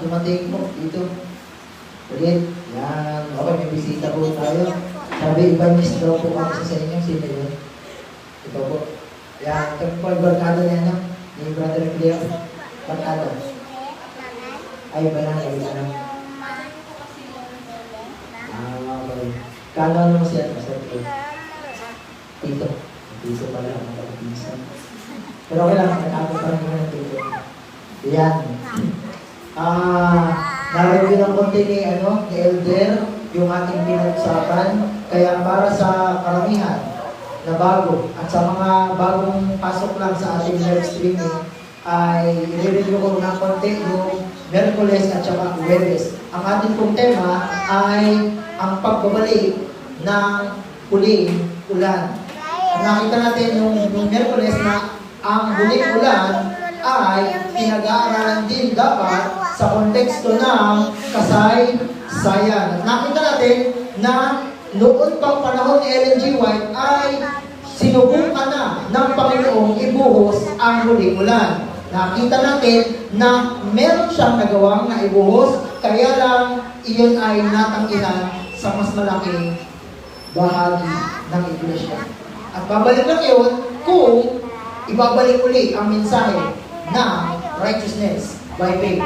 dumating po dito. Ulit. Yan. Okay, may bisita po tayo. Sabi, Evangelist daw po ako sa inyo. Sino yun? Ito po. Yan. Ito po yung barkada niya, no? Ni Brother Cleo. Barkada. Ay, ba na? Ay, ba na? Okay. Kala naman siya. Tito. Tito pala. Tito. Pero okay lang. Nakakot pa rin naman ng tito. Yan. Nareview ng konti ni Elder yung ating pinag-usapan. Kaya para sa karamihan na bago at sa mga bagong pasok lang sa ating live streaming ay i-review ko ng konti yung Miyerkules at saka Huwebes. Ang ating pong tema ay ang pagbabalik ng huling ulan. Nakita natin yung Miyerkules na ang huling ulan ay pinag-aaralan din dapat sa konteksto ng kasaysayan. At nakita natin na noon pang panahon ni Ellen G. White ay sinubukan na ng Panginoong ibuhos ang huling ulan. Nakita natin na meron siyang nagawang na ibuhos, kaya lang iyon ay natanggihan sa mas malaking bahagi ng iglesia. At babalik lang yun kung ibabalik uli ang mensahe na righteousness by faith.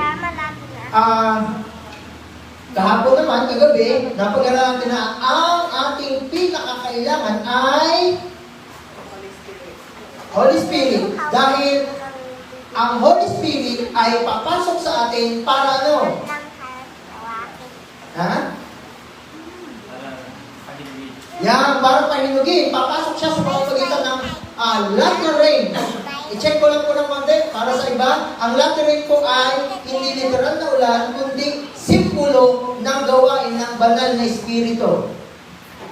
Kahapon naman, kagabi, napag-aralan natin na ang ating pinakakailangan ay Holy Spirit. Dahil ang Holy Spirit ay papasok sa atin para ano? Ha? Yan, para pahinugin. Papasok siya sa mga pagitan ng latter rain. I-check ko lang po ng konti para sa iba. Ang latter rain po ay hindi literal na ulan, kundi simbolo ng gawain ng banal na espiritu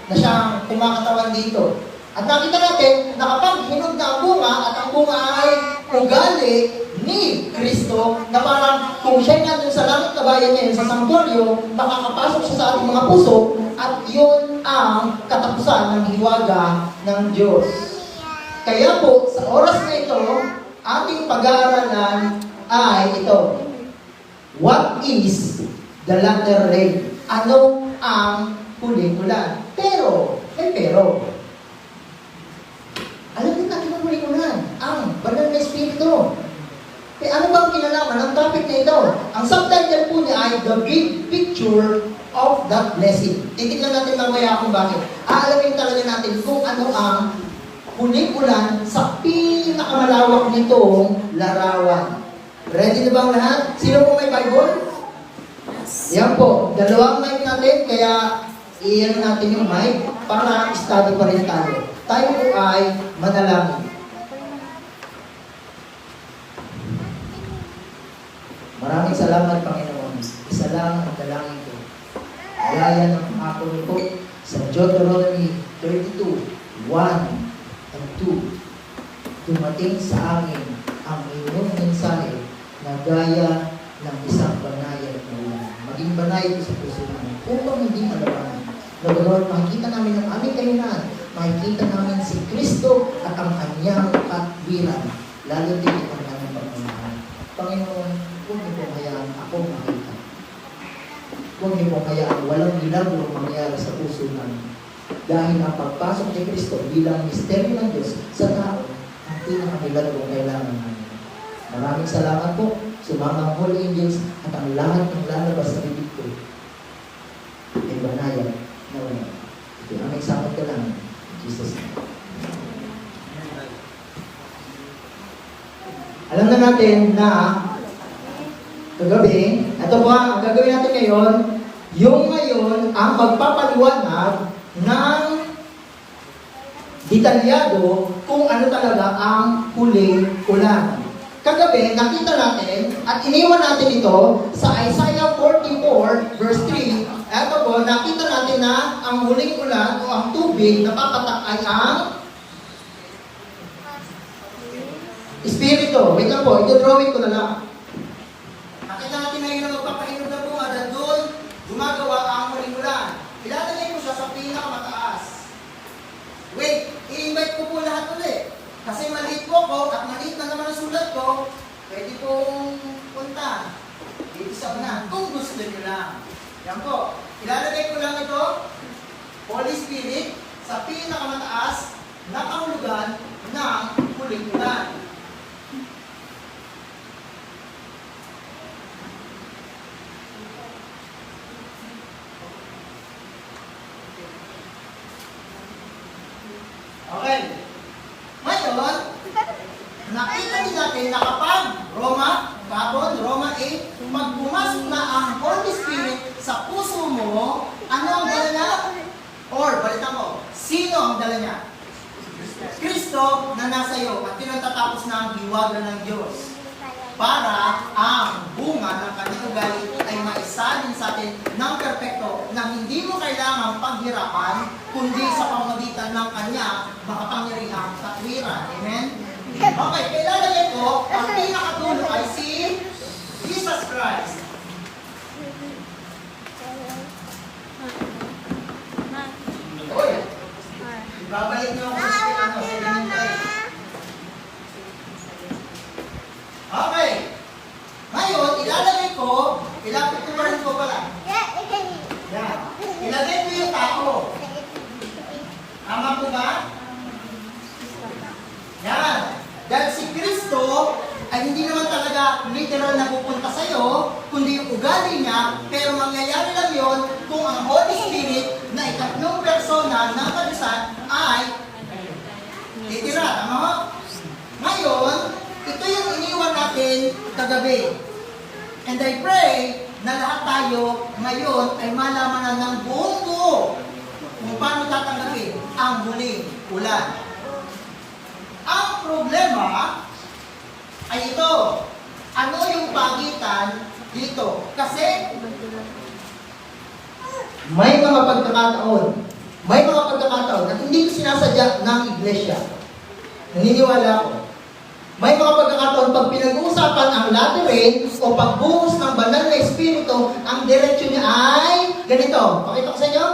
na siyang kumakatawan dito. At nakita natin na kapag hinog na ang bunga at ang bunga ay ugali ni Kristo, na parang kung siya nandun sa langit na bayan niya sa sanctuaryo, makakapasok siya sa ating mga puso at yun ang katapusan ng hiwaga ng Diyos. Kaya po, sa oras na ito, ating pag-aaralan ay ito. What is the latter rain? Ano ang huling ulan? Pero, may pero. Alam din natin ang huling ulan. Ang banal na espiritu. Kaya ano bang kinalaman ng topic na ito? Ang subtitle po niya ay The Big Picture of that Blessing. Titignan natin mamaya kung bakit. Aalamin talaga natin kung ano ang huling ulan sa pinakamalawak nitong larawan. Ready na ba ang lahat? Sino po may Bible? Yan po. Dalawang mic natin, kaya iyan natin yung mic para study pa rin tayo. Tayo po ay manalangin. Maraming salamat, Panginoon. Isa lang ang dalangin ko. Gaya ng pangako niyo po sa Deuteronomy 32:1 and 2. Dumating sa amin ang inyong mensahe na gaya ng isang banayad na ulan. Maging banayad sa puso namin upang hindi malabanan. Nagagawa, makikita namin ang aming kahinan. Makikita namin si Kristo at ang kanyang katwiran. Lalo din ang kanyang pagmamahal. Panginoon, huwag niyo pong hayaan akong makita. Huwag niyo pong hayaan walang milagro mangyari sa puso namin. Dahil ang pagpasok ni Kristo bilang misteryo ng Diyos sa tao, ang pinakamilagro kailangan namin. Maraming salamat po. Sumama ang Holy Angels at ang lahat ng lalabas sa bibig ko ay banayad na wala. Ito ang example ka lang. Jesus. Alam na natin na kagabi, ito po ang gagawin natin ngayon, yung ngayon ang magpapaliwanag ng detalyado kung ano talaga ang huling ulan. Kagabi, nakita natin at iniwan natin ito sa Isaiah 44 verse 3. Ito po, nakita natin na ang huling ulan o ang tubig na papatak ay ang Espiritu. Wait lang po, ito-drawing ko na lang. Nakita natin na yun na magpapahinog na bunga na doon gumagawa ang huling ulan. Ilalagay ko siya sa pinakamataas. Wait, i-invite ko po lahat ulit. Kasi maliit po ako at maliit na naman ang sulat ko, pwede pong punta dito isa na, kung gusto nyo lang. Yan po. Ilalagay ko lang ito, Holy Spirit, sa pinakamataas na kahulugan ng huling ulan. Okay. Ngayon, nakita din natin na kapag Roma 8, pag pumasok na ang Holy Spirit sa puso mo, ano ang dala niya? Or, balita mo, sino ang dala niya? Kristo na nasa iyo at pinagtatapos na ang hiwaga ng Diyos para ang bunga ng kanyang ugali ay maisalin sa atin ng perpekto na hindi mo kailangang paghirapan kundi sa pamamagitan ng kanya makapangyarihang katwiran. Amen? Okay, kailangan ko, ang pinakatulo ay si Jesus Christ. Uy, babalik niyo ako sa pinintay. Okay. Ngayon, ilalagay ko, ilapit ko pa rin ko pala. Yan. Ilagay ko yung tao. Tama po ba? Yan. Dahil si Kristo ay hindi naman talaga literal na pupunta sa'yo, kundi yung ugali niya, pero mangyayari lang yon kung ang Holy Spirit na ikatlong persona ng kalusan ay titira. Tama mo? Ngayon, ito yung iniwan natin kagabi. And I pray na lahat tayo ngayon ay malaman na ng buong buo kung paano tatanggapin ang huling ulan. Ang problema ay ito. Ano yung pagitan dito? Kasi may mga pagkakataon na hindi ko sinasadya ng iglesia. Naniniwala ako. May mga pagkakataon pag pinag-uusapan ang latter rain o pagbuhos ng banal na espiritu, ang diretsyon niya ay ganito. Pakita ko sa inyo.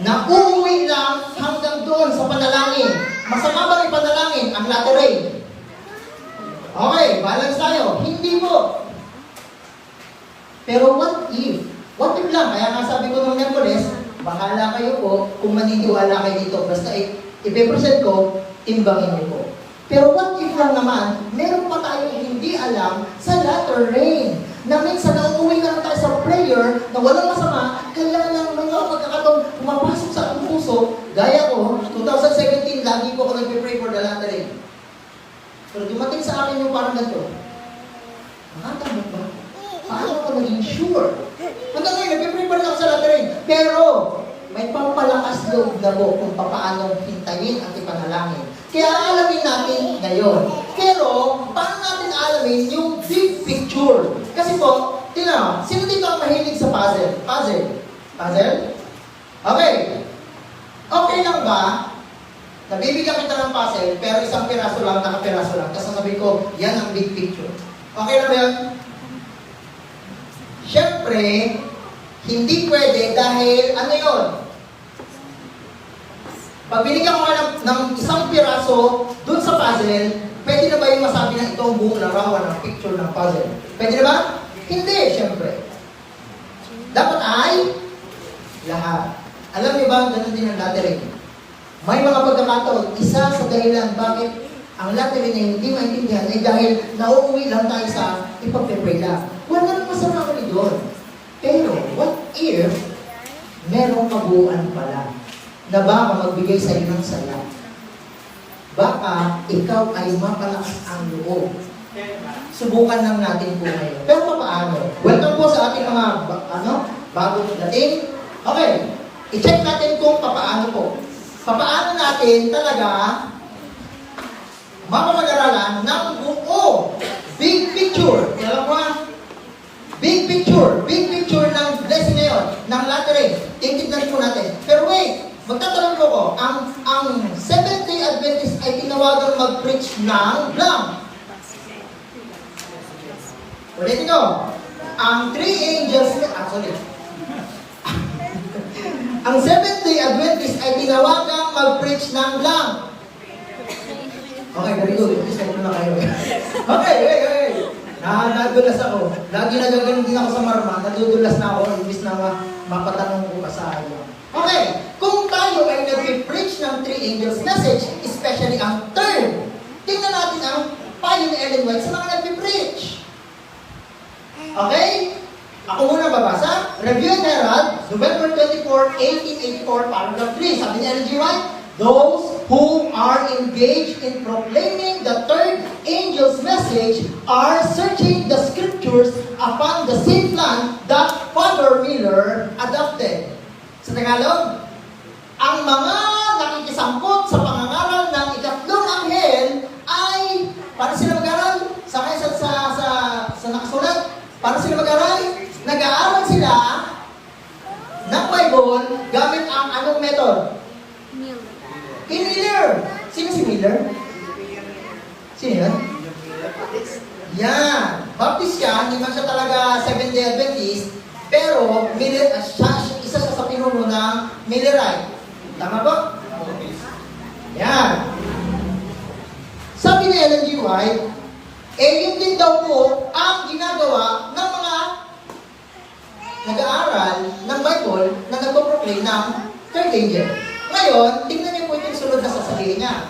Na uuwi lang hanggang doon sa panalangin. Masama bang ipanalangin ang latter rain? Okay, balance tayo. Hindi po. Pero what if? What if lang? Kaya nga sabi ko nung Merkules, bahala kayo po kung maniniwala kayo dito. Basta ipipresent ko, timbangin niyo po. Pero what if lang naman, meron pa tayong hindi alam sa latter rain. Na minsan, nauuwi ka lang tayo sa prayer na walang masama, kaya lang may mga pagkakataon pumapasok sa ating puso. Gaya ko, 2017, lagi ko ako nag-pray for the latter rain. Pero dumating sa akin yung parang ganito. Tama ba? Paano ako naging sure? Hanggang ngayon, nag-pray pa rin ako sa latter rain. Pero, may pampalakas loob na po kung paano hintayin at ipanalangin. Kaya alamin natin ngayon. Pero, paano natin alamin yung big picture? Kasi po, tingnan mo, sino dito ang mahilig sa puzzle? Puzzle? Okay. Okay lang ba? Nabibigyan kita ng puzzle, pero isang piraso lang, nakapiraso lang. Tapos sabi ko, yan ang big picture. Okay lang ba yun? Siyempre, hindi pwede dahil ano yun? Pag binigyan ko nga ng isang piraso dun sa puzzle, pwede na ba yung masabi na ito ang buong larawan ng picture ng puzzle? Pwede na ba? Hindi, siyempre. Dapat ay lahat. Alam niyo ba, ganun din ang lattering. May mga pagkakataon, isa sa dahilan bakit ang lattering ay hindi maintindihan ay dahil nauuwi lang tayo sa ipagpe-pray lang. Wala nang masama kami doon. Pero, what if merong kabuuan pala na baka magbigay sa iyo ng saya? Baka ikaw ay mapalakas ang loob. Subukan lang natin po ngayon. Pero paano? Welcome po sa ating mga bagong dating. Okay, i-check natin kung paano po. Paano natin talaga mapapag-aralan ng buo. Big picture. Alam mo Big picture ng blessing ngayon, ng lattering. Tingnan po natin. Pero wait, magtatanong ko ang Seventh-day Adventist ay tinawagang mag-preach ng blank. Ulitin ko. Ang three angels, ang Seventh-day Adventist ay tinawagang mag-preach ng blank. Okay, very good. Stop na kayo. Okay, hey. Nadulas ako. Lagi nagagaling din ako sa marma. Nadudulas na ako. Imbis na mapatanong ko pa sa iyo. Okay, kung tayo ay nag-preach ng three angels message, especially ang third, tingnan natin ang payo ni Ellen White sa mga nag-preach. Okay? Ako muna babasa. Review and Herald, November 24, 1884, paragraph 3. Sabi ni Ellen G. White, those who are engaged in proclaiming the third angel's message are searching the scriptures upon the same plan that Father Miller adopted. Sa Tagalog, ang mga nakikisangkot sa pangangaral ng ikatlong anghel ay, para sila mag-aral, sa nakasulat, para sila mag-aral, nag-aaral sila ng Bible gamit ang anong method? Kay Miller. Sino si Miller? Sino yun? Yan. Baptist siya, hindi man siya talaga Seventh-day Adventist, pero Miller, isa siya sa pinuno ng Millerite. Tama ba? Yan. Sabi ni Ellen G. White, yun din daw po ang ginagawa ng mga nag-aaral ng Bible na nagpo-proclaim ng third angel. Ngayon, tingnan niyo po yung sunod na sasabihin niya.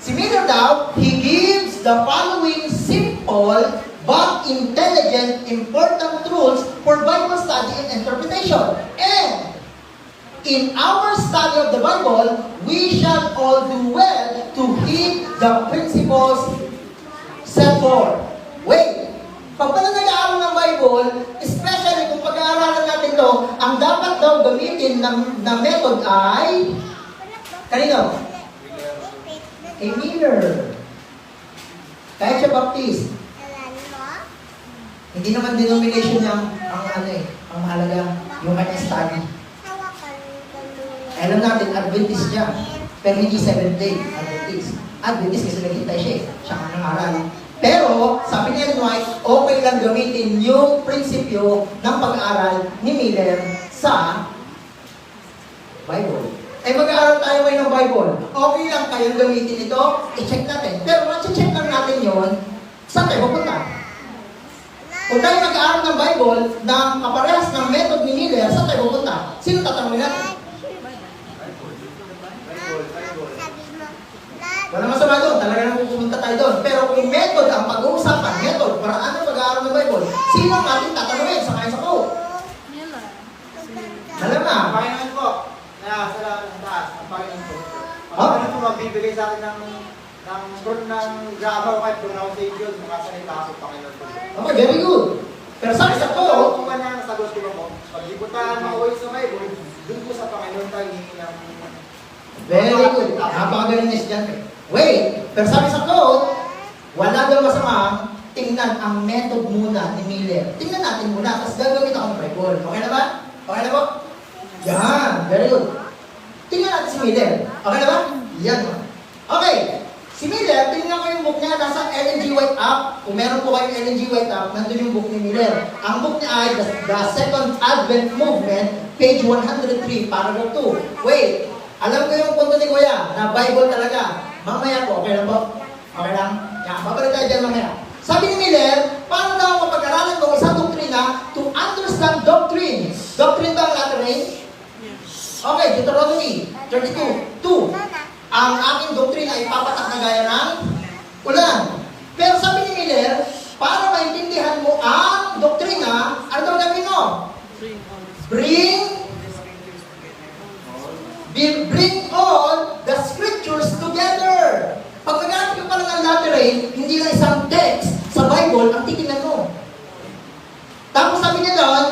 Si Miller daw, he gives the following simple but intelligent, important rules for Bible study and interpretation. And in our study of the Bible, we shall all do well to heed the principles set forth. Wait, pag pala nag-aaral ng Bible, especially kung pag-aaralan natin to, ang dapat daw gamitin na method ay, kanino? Kay Miller. Kahit siya Baptist. Hindi naman denomination niya ang mahalaga, yung kanyang study. Alam natin, Adventist siya. Pero hindi Seventh-day Adventist. Adventist kasi naghintay siya eh. Siya nga nang-aral. Pero, sabi ni Ellen White, okay lang gamitin yung prinsipyo ng pag-aaral ni Miller sa Bible. Mag-aaral tayo ngayon ng Bible. Okay lang kayong gamitin ito, i-check natin. Pero check lang natin yon, saan tayo pupunta? Kung tayo mag-aaral ng Bible ng kaparehas ng method ni Miller, saan tayo pupunta? Sino tatanungin natin? Wala masama doon, talaga nang pupunta tayo doon. Pero kung method ang pag-uusapan, method, paraan ng pag-aaral ng Bible, sino ang ating tatanungin sa kain sa ko? Alam na. Ang Panginoon po, na sa taas, ang Panginoon po. Ang Panginoon po magbibigay sa akin ng fruit ng grabaw kahit pronunciation, makasalita ako sa Panginoon po. Okay, very good. Pero sabi sa ko, kung man ang sagot ko po, pag-ibutan mga ways sa Bible, dun po sa Panginoon tayo hihingi ng very good. Napakagaling ni estudyante. Wait, pero sabi sa quote, wala daw masama tingnan ang method muna ni Miller. Tingnan natin muna, tapos gagawin ako ng Bible. Okay na ba? Okay na ba? Yan, very good. Tingnan natin si Miller. Okay na ba? Yan. Okay. Si Miller, tingnan ko yung book niya, nasa Ellen G. White app. Kung meron po kayong Ellen G. White app, nandun yung book ni Miller. Ang book niya ay The Second Advent Movement, page 103, paragraph 2. Wait, alam ko yung punto ni Kuya, na Bible talaga. Mamaya po, okay lang po? Okay lang? Yan, babalik tayo dyan mamaya. Sabi ni Miller, paano daw mapag-aralan ko isang doktrina to understand doctrine? Doctrine ba ang latter name? Okay, Deuteronomy 32:2. Ang aking doktrina ay papatak na gaya ng ulan. Pero sabi ni Miller, para maintindihan mo ang doktrina, ano daw gawin mo? Bring all the scriptures together. Pag nagamit ka pala ng latter rain, hindi lang isang text sa Bible ang titingnan mo. Tapos sabi niya doon,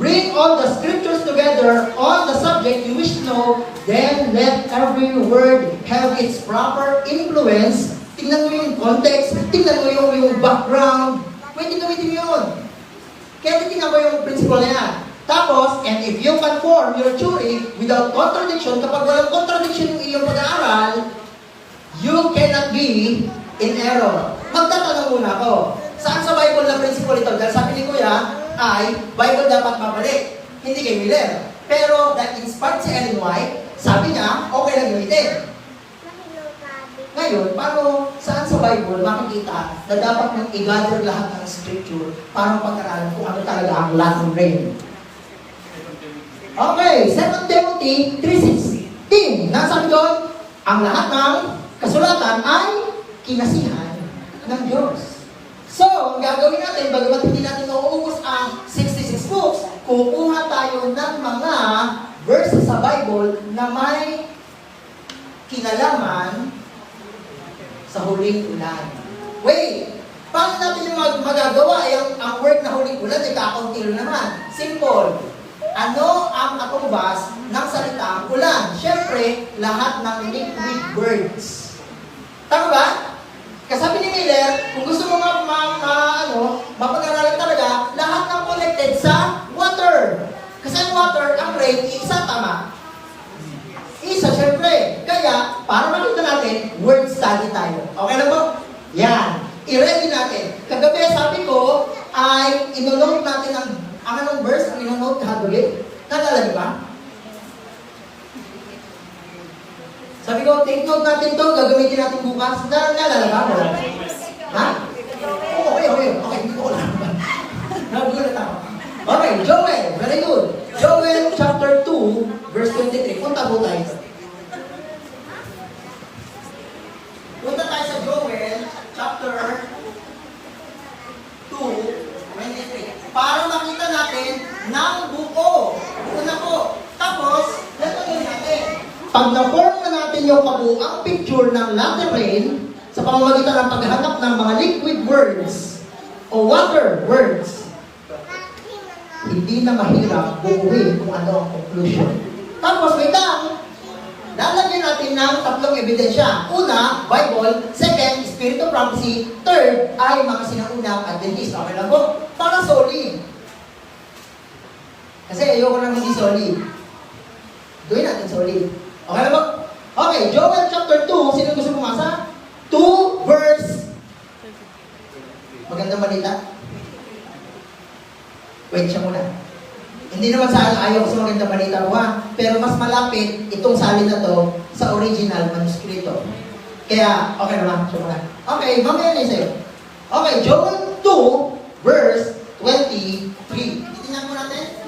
bring all the scriptures together on the subject you wish to know, then let every word have its proper influence. Tingnan mo yung context, tingnan mo yung background. Pwede gamitin mo yun. Kaya titingnan ko yung principle na yan. Tapos, and if you can form your theory without contradiction, kapag walang contradiction yung iyong pag-aaral, you cannot be in error. Magtatanong muna ako, saan sa Bible na principle ito? Dahil sabi ni Kuya, ay Bible dapat mabalik, hindi kay Miller. Pero, that inspired si Ellen White, sabi niya, okay lang gamitin. Ngayon, paano, saan sa Bible makikita na dapat mong i-gather lahat ng scripture para pag-aralan kung ano talaga ang Latin rain? Okay, 2 Timothy 3:16. Nasabi doon, ang lahat ng kasulatan ay kinasihan ng Diyos. So, ang gagawin natin, bagamat hindi natin nauubos ang 66 books, kukuha tayo ng mga verses sa Bible na may kinalaman sa huling ulan. Wait! Paano natin yung magagawa? Ang word na huling ulan, ay kakaunti lang naman. Simple. Ano ang katumbas ng salitang ulan? Siyempre, lahat ng liquid words. Tama ba? Kasabi ni Miller, kung gusto mo mapag-aralan talaga, lahat ng connected sa water. Kasi ang water, ang rain, isa, tama? Isa, syempre. Kaya, para makita natin, word study tayo. Okay na po? Yan. I-ready natin. Kagabi, sabi ko, ay inonote natin ang anong verse ang inonote kahagabi. Nalala niyo ba? Sabi ko, take note natin to, gagamitin natin bukas. Nalala ba? Ha? Oo, okay. Hindi ko alam. Nagulat ako. Okay, Joel. Very good. Joel chapter 2, verse 23. Punta po tayo. Punta tayo sa Joel chapter 2, 23. Para makita natin ng buo. Una po. Tapos, gagawin natin. Pag na-form na natin yung kabuang picture ng latter rain sa pamamagitan ng paghahanap ng mga liquid words o water words, hindi na mahirap buuin kung ano ang conclusion. Tapos, wait lang. Lalagyan natin ng tatlong ebidensya. Una, Bible. Second, Spirit of Prophecy. Third, ay mga sinaunang Adventist. Okay lang po? Para solid. Kasi ayoko lang hindi solid. Gawin natin solid. Okay lang po? Okay, Joel chapter 2. Sino gusto pumasa? 2 verse. Magandang balita. Wait siya muna. Hindi naman sa ayaw ko sa magandang balita mo ha. Pero mas malapit itong salin na to sa original manuskrito. Kaya, okay naman. Siya muna. Okay, mamaya na sa'yo. Okay, Joel 2 verse 23. Titingnan mo natin.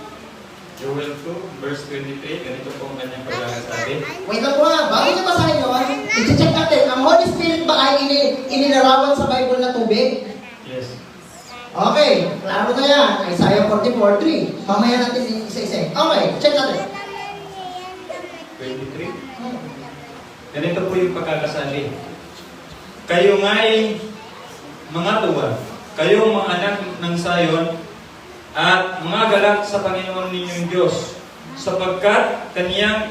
Joel 2, verse 23, ganito po ang kanyang pagkakasabi. Wait lang po ha. Bago niya basahin yun, i-check natin. Ang Holy Spirit ba ay ininarawan sa Bible na tubig? Yes. Okay, klaro na yan. Isaiah 44:3. Mamaya natin isa-isa. Okay, check natin. 23. Ganito po yung pagkakasabi. Kayo nga'y mga tuwa, kayo mga anak ng Sayon, at mga galak sa Panginoon ninyong Diyos, sapagkat Kaniyang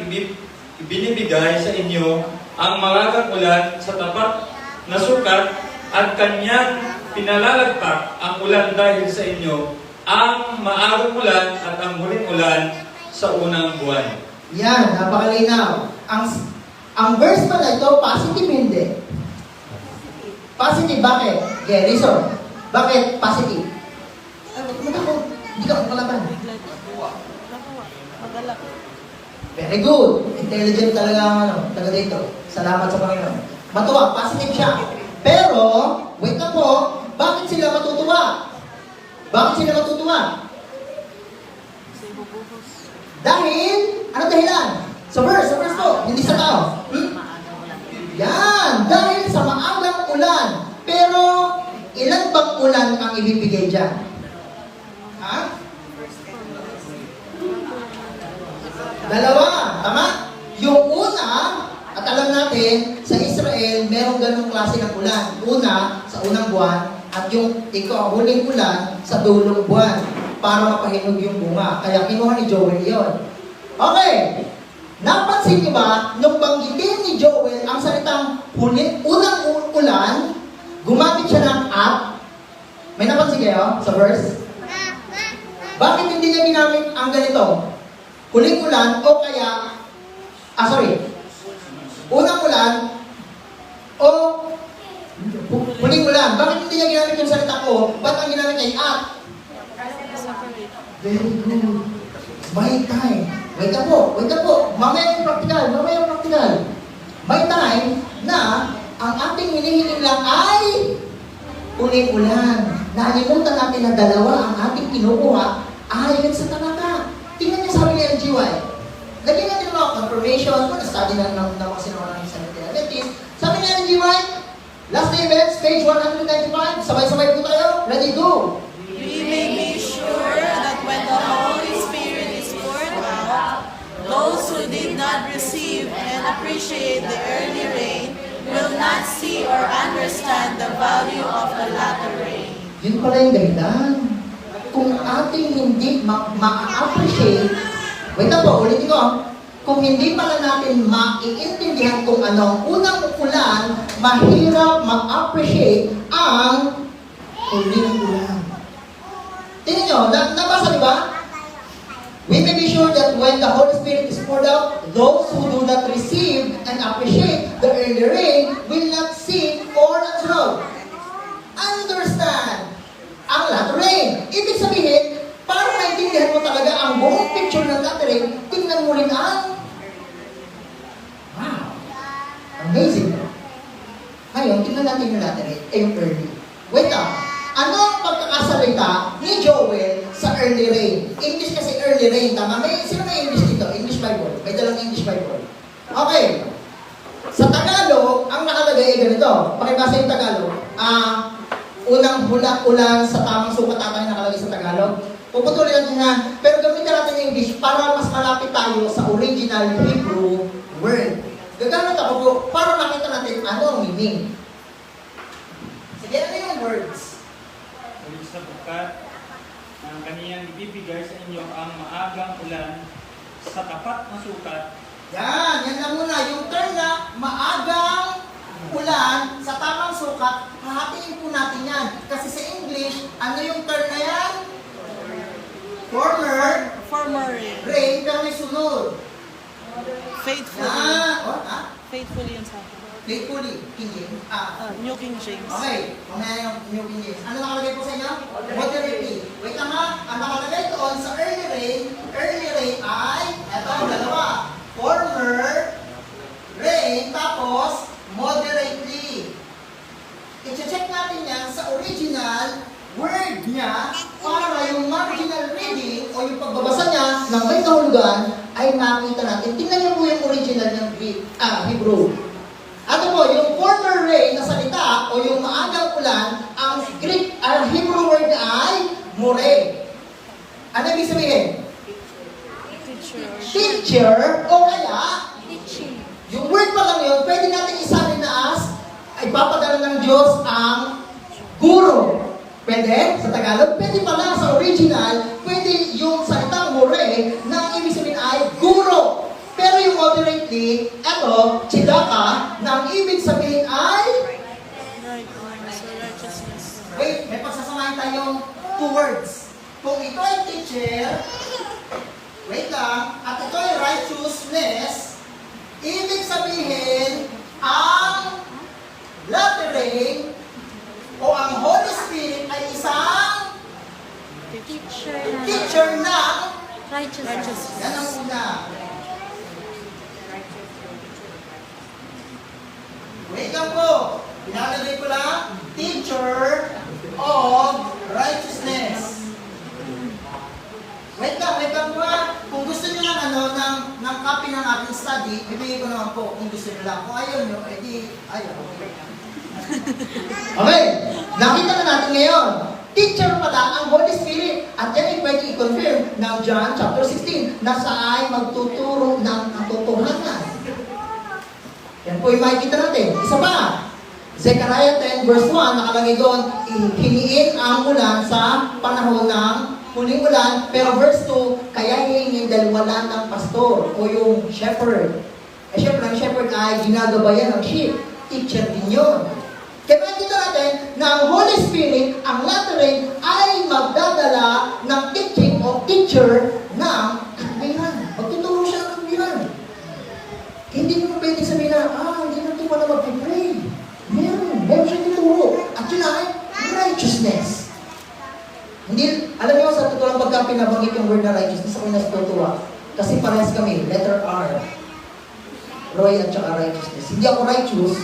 ibinibigay sa inyo ang malagang ulan sa tapat na sukat, at Kaniyang pinalalagpak ang ulan dahil sa inyo, ang maagang ulan at ang huling ulan sa unang buwan. Yan, napakalinaw. Ang verse pa na ito, positive hindi. Positive, bakit? Okay, reason. Bakit positive? Hindi ka kalaban. Very good. Intelligent talaga ang taga dito. Salamat sa Panginoon. Matuwa, positive siya. Pero, wait na po, bakit sila matutuwa? Bakit sila matutuwa? Dahil, ano dahilan? Sa verse po, hindi sa tao. Yan, dahil sa maagang ulan. Pero, ilan bang ulan ang ibibigay dyan? Ha? Dalawa, tama? Yung una, at alam natin, sa Israel, merong ganong klase ng ulan. Una, sa unang buwan, at yung huling ulan sa dulong buwan para mapahinog yung bunga. Kaya kinuha ni Joel yon. Okay. Napansin niyo ba, nung banggitin ni Joel ang salitang unang ulan, gumamit siya ng at. May napansin kayo sa verse? Bakit hindi niya ginamit ang ganito? Huling ulan o kaya, unang ulan o huling ulan. Bakit hindi niya ginamit yung salita ko? Ba't ang ginamit ay at? Very good. May time. Wait na po. Mamaya yung practical. May time na ang yan ay uling ulan. Nalimutan natin na dalawa ang ating kinukuha ayon sa talata. Tingnan niyo sabi ni Ellen G. White. Lagyan natin mga confirmation kung na-study na kasi naman ng Seventh-day Adventist. Sabi ni Ellen G. White, Last Day Events, page 195. Sabay-sabay po tayo. Ready, go! We may be sure that when the Holy Spirit is poured out, those who did not receive and appreciate the early rain will not see or understand the value of the latter rain. Yun pala yung dahilan. Kung ating hindi ma-appreciate, wait na po, ulitin ko. Kung hindi pala natin maiintindihan kung ano ang unang ulan, mahirap ma-appreciate ang huling ulan. Tingnan nyo, nabasa di ba? We may be sure that when the Holy Spirit is poured out, those who do not receive and appreciate the early rain will not see or understand ang latter rain. Ibig sabihin, para maintindihan mo talaga ang buong picture ng latter rain, tingnan mo rin ang wow! Amazing. Ngayon, tingnan natin yung latter rain, yung early. Wait up. Ano ang pagkakasalita ni Joel sa early rain? English kasi early rain, tama? Sino may English dito? English Bible. May dalang English Bible. Okay. Sa Tagalog, ang nakalagay ay ganito. Pakibasa yung Tagalog. Unang ulan sa tamang sukat ata yung nakalagay sa Tagalog. Puputulin natin na, pero gamitin natin yung English para mas malapit tayo sa original Hebrew word. Gagamit ako po para makita natin ano ang meaning. Sige, ano yung words? Sapagkat ang kaniyang ibibigay sa inyo ang maagang ulan sa tapat na sukat. Yan na muna. Yung term na maagang ulan sa tamang sukat, hahatiin po natin yan. Kasi sa English, ano yung term na yan? Former rain. Rain, pero may sunod. Faithfully. Faithfully. Faithfully yun sa akin. King James. New King James. Okay. Mamaya yung New King James. Ano nakalagay po sa inyo? Moderately. Wait lang ha. Ang nakalagay doon sa early rain ay, eto, dalawa. Former rain, tapos moderately. I-check natin yan sa original word niya para yung marginal reading o yung pagbabasa niya ng may kahulugan ay makita natin. Tingnan niyo po yung original ng Hebrew. Ano po, yung former rain na salita o yung maagang ulan, ang Hebrew word na ay more. Ano ibig sabihin? Teacher o kaya yung word pa lang yun, pwede natin isalin na as ay papadala ng Diyos ang guro. Pwede? Sa Tagalog? Pwede pala sa original, pwede yung salitang more na ibig sabihin ay guro. Pero yung moderately, eto, chidaka, na ang ibig sabihin ay Righteousness. wait, may pagsasamahin tayong two words. Kung ito ay teacher, wait lang, at ito ay righteousness, ibig sabihin, ang latter rain o ang Holy Spirit ay isang teacher ng Righteousness. yan ang una. Wait lang po. Pinalagay ko lang, teacher of righteousness. Wait lang po ha. Kung gusto nyo lang ng copy ng ating study, bibigay ko naman po kung gusto nyo lang. Kung ayaw nyo, edi ayaw. Okay, nakita na natin ngayon. Teacher pala ang Holy Spirit. At yan ay pwede i-confirm ng John chapter 16 na sa ay magtuturo ng katotohanan. Yan po yung makikita natin. Isa pa, Zechariah 10 verse 1, nakalagay doon, hiniin ang ulan sa panahon ng huling ulan. Pero verse 2, kaya hihingin dahil wala ng pastor o yung shepherd. Eh syempre, ang shepherd ay ginagabayan ng sheep. Teacher din yun. Kaya makikita natin na ang Holy Spirit, ang latter rain, ay magdadala ng teaching o teacher ng katwiran. Magtuturo siya ng katwiran. Hindi naman pwede sabihin na, hindi na ito pala mag-pray. Meron siya tinuro. At yun ay righteousness. Hindi, alam niyo, sa totoo lang pagka pinabanggit yung word na righteousness, ako natutuwa. Kasi parehas kami, letter R. Roy at saka righteousness. Hindi ako righteous,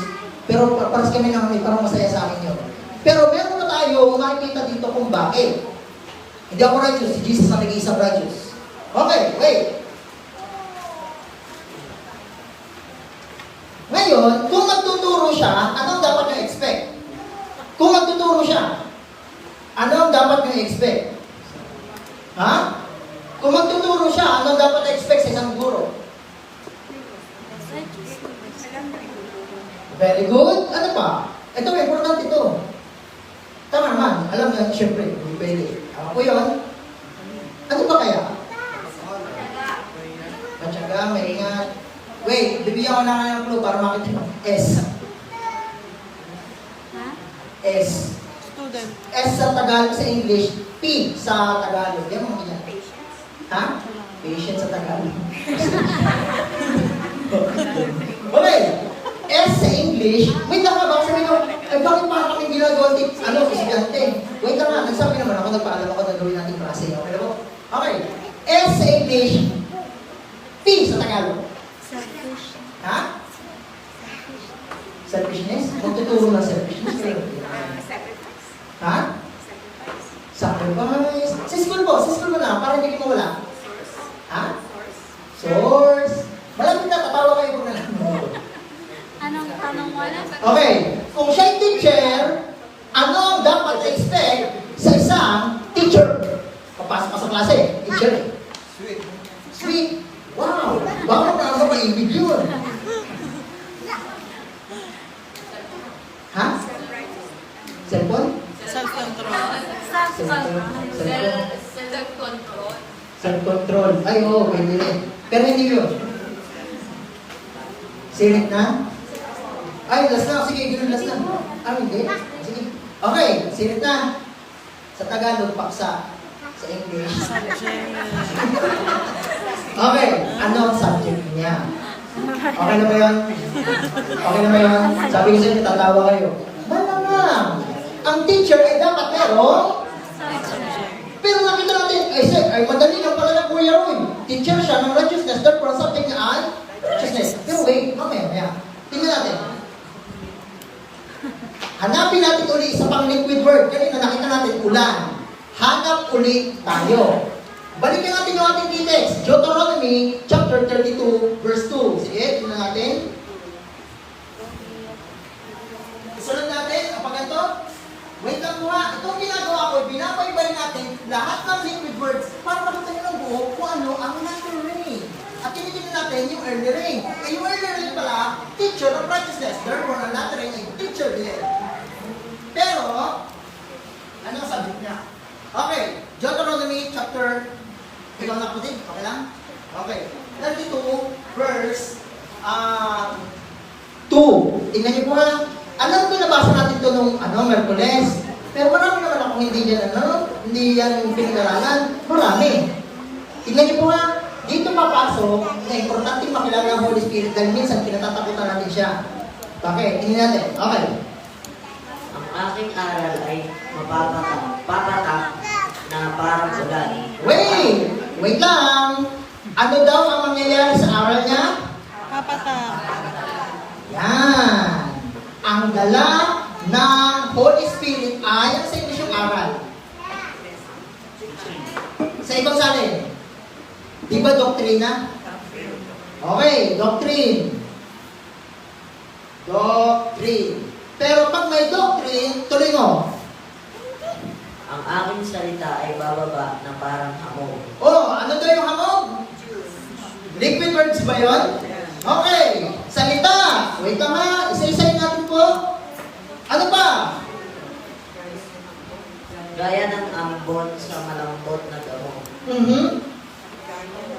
Pero paras kami ng parang masaya sa akin yun. Pero meron na tayo makikita dito kung bakit. Hindi ako righteous, si Jesus ang nag-iisang righteous. Okay, wait. Ngayon, kung magtuturo siya, anong dapat nyo expect? Kung magtuturo siya, anong dapat nyo expect? Ha? Kung magtuturo siya, anong dapat expect sa isang guro? Very good. Ano pa? Ito, important ito. Tama naman. Alam niyo, siyempre, hindi pwede. Ako yun. Ano ba kaya? Matyaga, maingat. Wait, bibigyan ko na nga ng clue para makita mo. S. S. Student. S sa Tagalog sa English, P sa Tagalog. Yan mo yan. Ha? Patient sa Tagalog. Okay. S sa English, wait lang nga, baka sabihin ko, bakit parang kami ginagawa estudyante? Wait lang nga, nagsabi naman ako, nagpaalam ako na gawin natin klase. Okay na po? Okay. S sa English, P sa Tagalog. Ha? Selfishness? Magtuturo ng selfishness. Ha? Sacrifice. Sa school mo na, para hindi mo wala. Ha? Source. Malapit na, tatawa kayo kung nalaman. Anong tanong mo na? Okay, kung siya'y teacher, ano ang dapat na-expect sa isang teacher? Papasok ka sa klase, teacher. Sweet. Sweet. Wow! Bakit na maibig yun? Ha? Cellphone? Self-control. Self-control. Self-control. Ay, oo, pwede rin. Pero hindi yun. Sirit na? Ay, last na. Sige, gano'n last na. Ah, hindi. Sige. Okay, sirit na. Sa Tagalog, paksa. Sa English. Subject. Okay, ano ang subject niya? Okay na ba yun? Okay na ba yun? Sabi ko sa inyo, tatawa kayo. Malamang! Ang teacher ay dapat meron. Pero nakita natin, ay madali lang pala ng Kuya Roy. Teacher siya ng righteousness, therefore ang subject niya ay righteousness. Pero wait, mamaya. Tingnan natin. Hanapin natin uli sa pang-liquid word. Kanina nakita natin ulan. Hanap uli tayo. Balikan natin yung ating key text. Deuteronomy chapter 32 verse 2. Sige, tingnan natin. Isunod natin, kapag ito, wait lang po ha. Itong ginagawa ko, binabaybay natin lahat ng liquid words para makita nyo ng buo kung ano ang latter rain. At tinitingnan natin yung early rain. Eh, yung early rain pala, teacher of righteousness. Therefore, ang latter rain ay teacher din. Pero, ano ang subject niya? Okay, Deuteronomy chapter, ikaw na po din, okay lang? Okay, 32 verse 2. Tingnan niyo po ha. Alam ko nabasa natin ito nung Merkules. Pero marami naman akong hindi yan pinag-aralan. Marami. Tingnan niyo po ha. Dito papasok na importante makilala ang Holy Spirit dahil minsan pinatatakutan natin siya. Bakit? Tingnan natin. Okay. Ang aking aral ay mapapatak na parang ulan. Wait lang. Ano daw ang mangyayari sa aral niya? Papatak. Yan. Ang dala ng Holy Spirit ay ang sa English yung aral. Sa ibang salin. Di ba doktrina? Okay, doctrine. Doctrine. Pero pag may doctrine, tuloy mo. Ang aking salita ay bababa na parang hamog. Oh, ano daw yung hamog? Liquid words ba yun? Okay, salita. Wait lang ha, isa-isayin natin po. Ano pa? Gaya ng ambon sa malambot na damo.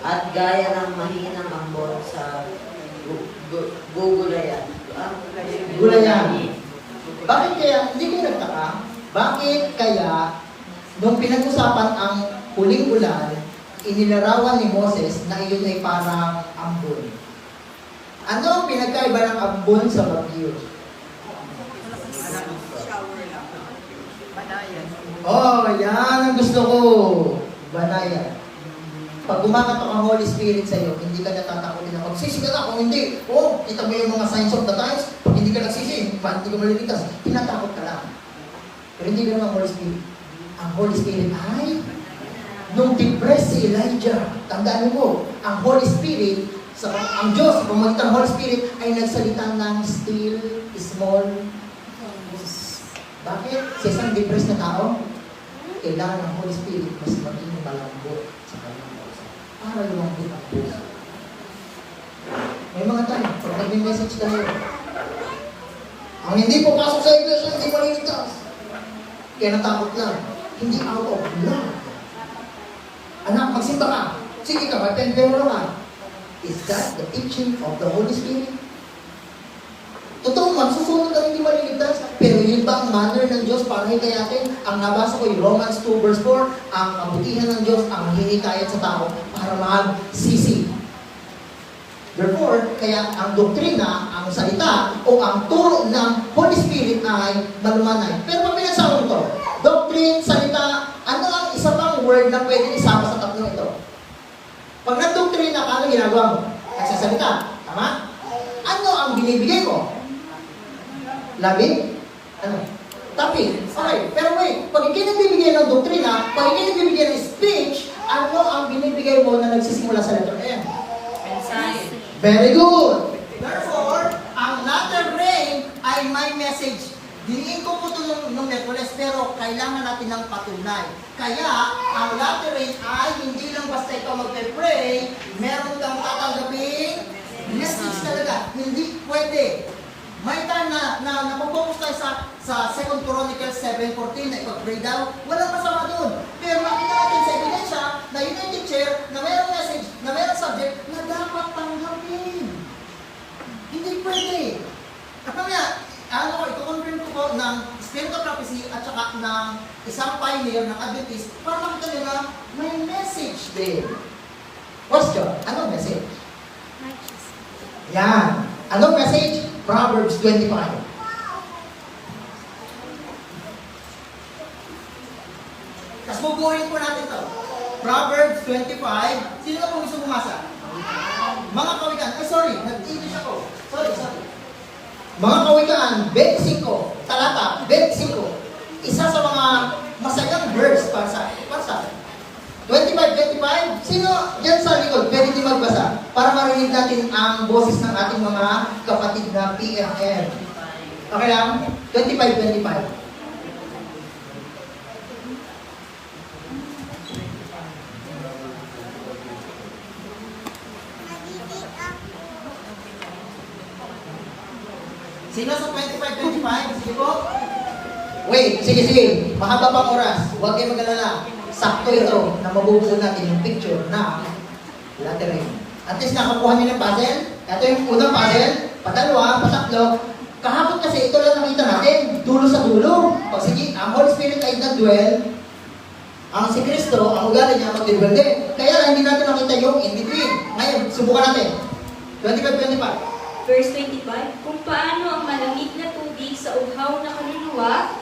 At gaya ng mahinang ambon sa gugulayan. Gulayan. Bakit kaya, hindi ko nagtaka, bakit kaya nung pinag-usapan ang huling ulan, inilarawan ni Moses na iyon ay parang ambon? Ano ang pinagkaiba ng ambon sa bagyo? Oh, yan ang gusto ko. Banayan. Pag kumakatok ang Holy Spirit sa'yo, hindi ka natatakotin na magsisi ka na. Kung hindi, kita mo yung mga signs of the times, pag hindi ka nagsisi, paano hindi ka maliligtas? Tinatakot ka lang. Pero hindi ganun ang Holy Spirit. Ang Holy Spirit ay, nung depressed si Elijah, tandaan mo, ang Holy Spirit, ang Diyos, pamagitan ng Holy Spirit, ay nagsalita ng still, small voice. Bakit? Sa isang depressed na tao, kailangan ng Holy Spirit mas maging malambot sa kanyang puso. Para lumambot ang puso. May mga tayo, pag nag-message tayo, ang hindi po pasok sa iglesia, hindi maliligtas. Kaya natakot lang. Hindi out of love. Anak, magsimba ka. Sige ka, magpendero ka. Is that the teaching of the Holy Spirit? Totoo, magsusunod ka hindi maliligtas. Pero yun ba ang manner ng Diyos para hikayatin? Ang nabasa ko yung Romans 2 verse 4, ang kabutihan ng Diyos ang hinikayat sa tao para magsisi. Therefore, kaya ang doktrina, ang salita, o ang turo ng Holy Spirit ay malumanay. Pero pag pinagsawa mo ito, doctrine, salita, ano ang isa pang word na pwede isama sa tatlong ito? Pag nag-doktrina ka, ano ginagawa mo? Nagsasalita. Tama? Ano ang binibigay mo? Labi? Ano? Tapi. Okay. Pero wait, pag ikay nagbibigay ng doktrina, pag ikay nagbibigay ng speech, ano ang binibigay mo na nagsisimula sa letter M? Very good. Therefore, ang latter rain ay my message. Diniin ko po ito nung Merkules, pero kailangan natin ng patunay. Kaya, ang latter rain ay hindi lang basta ikaw magpe-pray, meron kang tatanggaping message talaga. Hindi pwede. May time na napopokus tayo sa 2 Chronicles 7:14 na ipag-pray daw, walang masama doon. Pero nakita natin sa ebidensya na yun yung teacher, na mayroong message, na mayroong subject, na dapat tanggapin. Hindi pwede. At mamaya, ito-confirm ko po ng Spirit of Prophecy at saka ng isang pioneer ng Adventist para makita nyo na may message din. Question, anong message? Yan. Anong message? Proverbs 25. Tapos bubuuin po natin ito. Proverbs 25. Sino na po gusto bumasa? Mga kawikaan. Ay, sorry. Nag-English ako. Sorry. Mga kawikaan, 25. Talata, 25. Isa sa mga masayang verse para sa akin. 25. Sino dyan sa likod pwede din magbasa para marinig natin ang boses ng ating mga kapatid na PFM? Okay lang? 25. Sino sa 25? Sige po. Wait, sige. Mahaba pang oras. Huwag kayo mag-alala. Sakto ito na mabubuo natin yung picture na latter rain. At least nakakuha niyo ng puzzle. Ito yung unang puzzle. Padalawa, patatlo. Kahapon kasi ito lang nakita natin. Dulo sa dulo. Pag sige, ang Holy Spirit ay nag-dwell. Ang si Kristo, ang ugali niya mag-dwell din. Kaya lang hindi natin nakita yung in-between. Ngayon, subukan natin. 25. Verse 25, kung paano ang malamig na tubig sa uhaw na kaluluwa,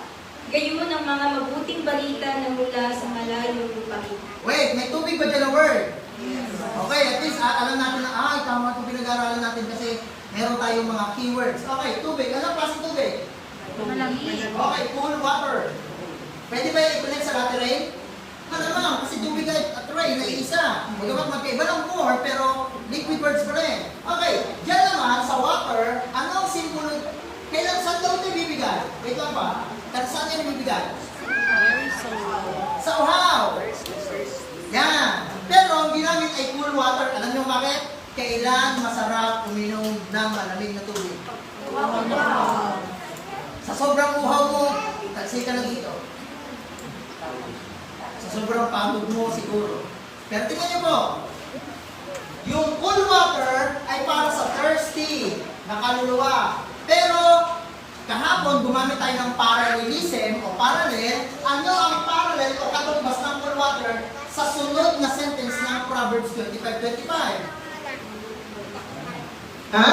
gayon ang mga mabuting balita na mula sa malayong lupain. Wait, may tubig ba dyan ang word? Okay, at least alam natin na, tama itong pinag-aaralan natin kasi meron tayong mga keywords. Okay, tubig. Anong klase tubig? Okay, cool water. Pwede ba i-connect sa latter rain? Malamang, kasi tubig at rain na isa. Magamat magkaiba ng more, pero liquid words pa rin. Okay, dyan naman sa water, ano ang simbolo? Kailan saan daw ito ibibigay? Wait lang pa. Saan yan ibibigay? Sa uhaw. Yan. Pero ang ginamit ay cool water. Alam niyo bakit? Kailan masarap uminom ng malamig na tubig? Sa sobrang uhaw mo, tagsay ka na dito. Sa sobrang pagod mo siguro. Pero tingnan niyo po, yung cool water ay para sa thirsty na kaluluwa. Pero kahapon gumamit tayo ng parallelism o parallel. Ano ang parallel o katumbas ng cool water sa sunod na sentence ng Proverbs 25:25? Ha?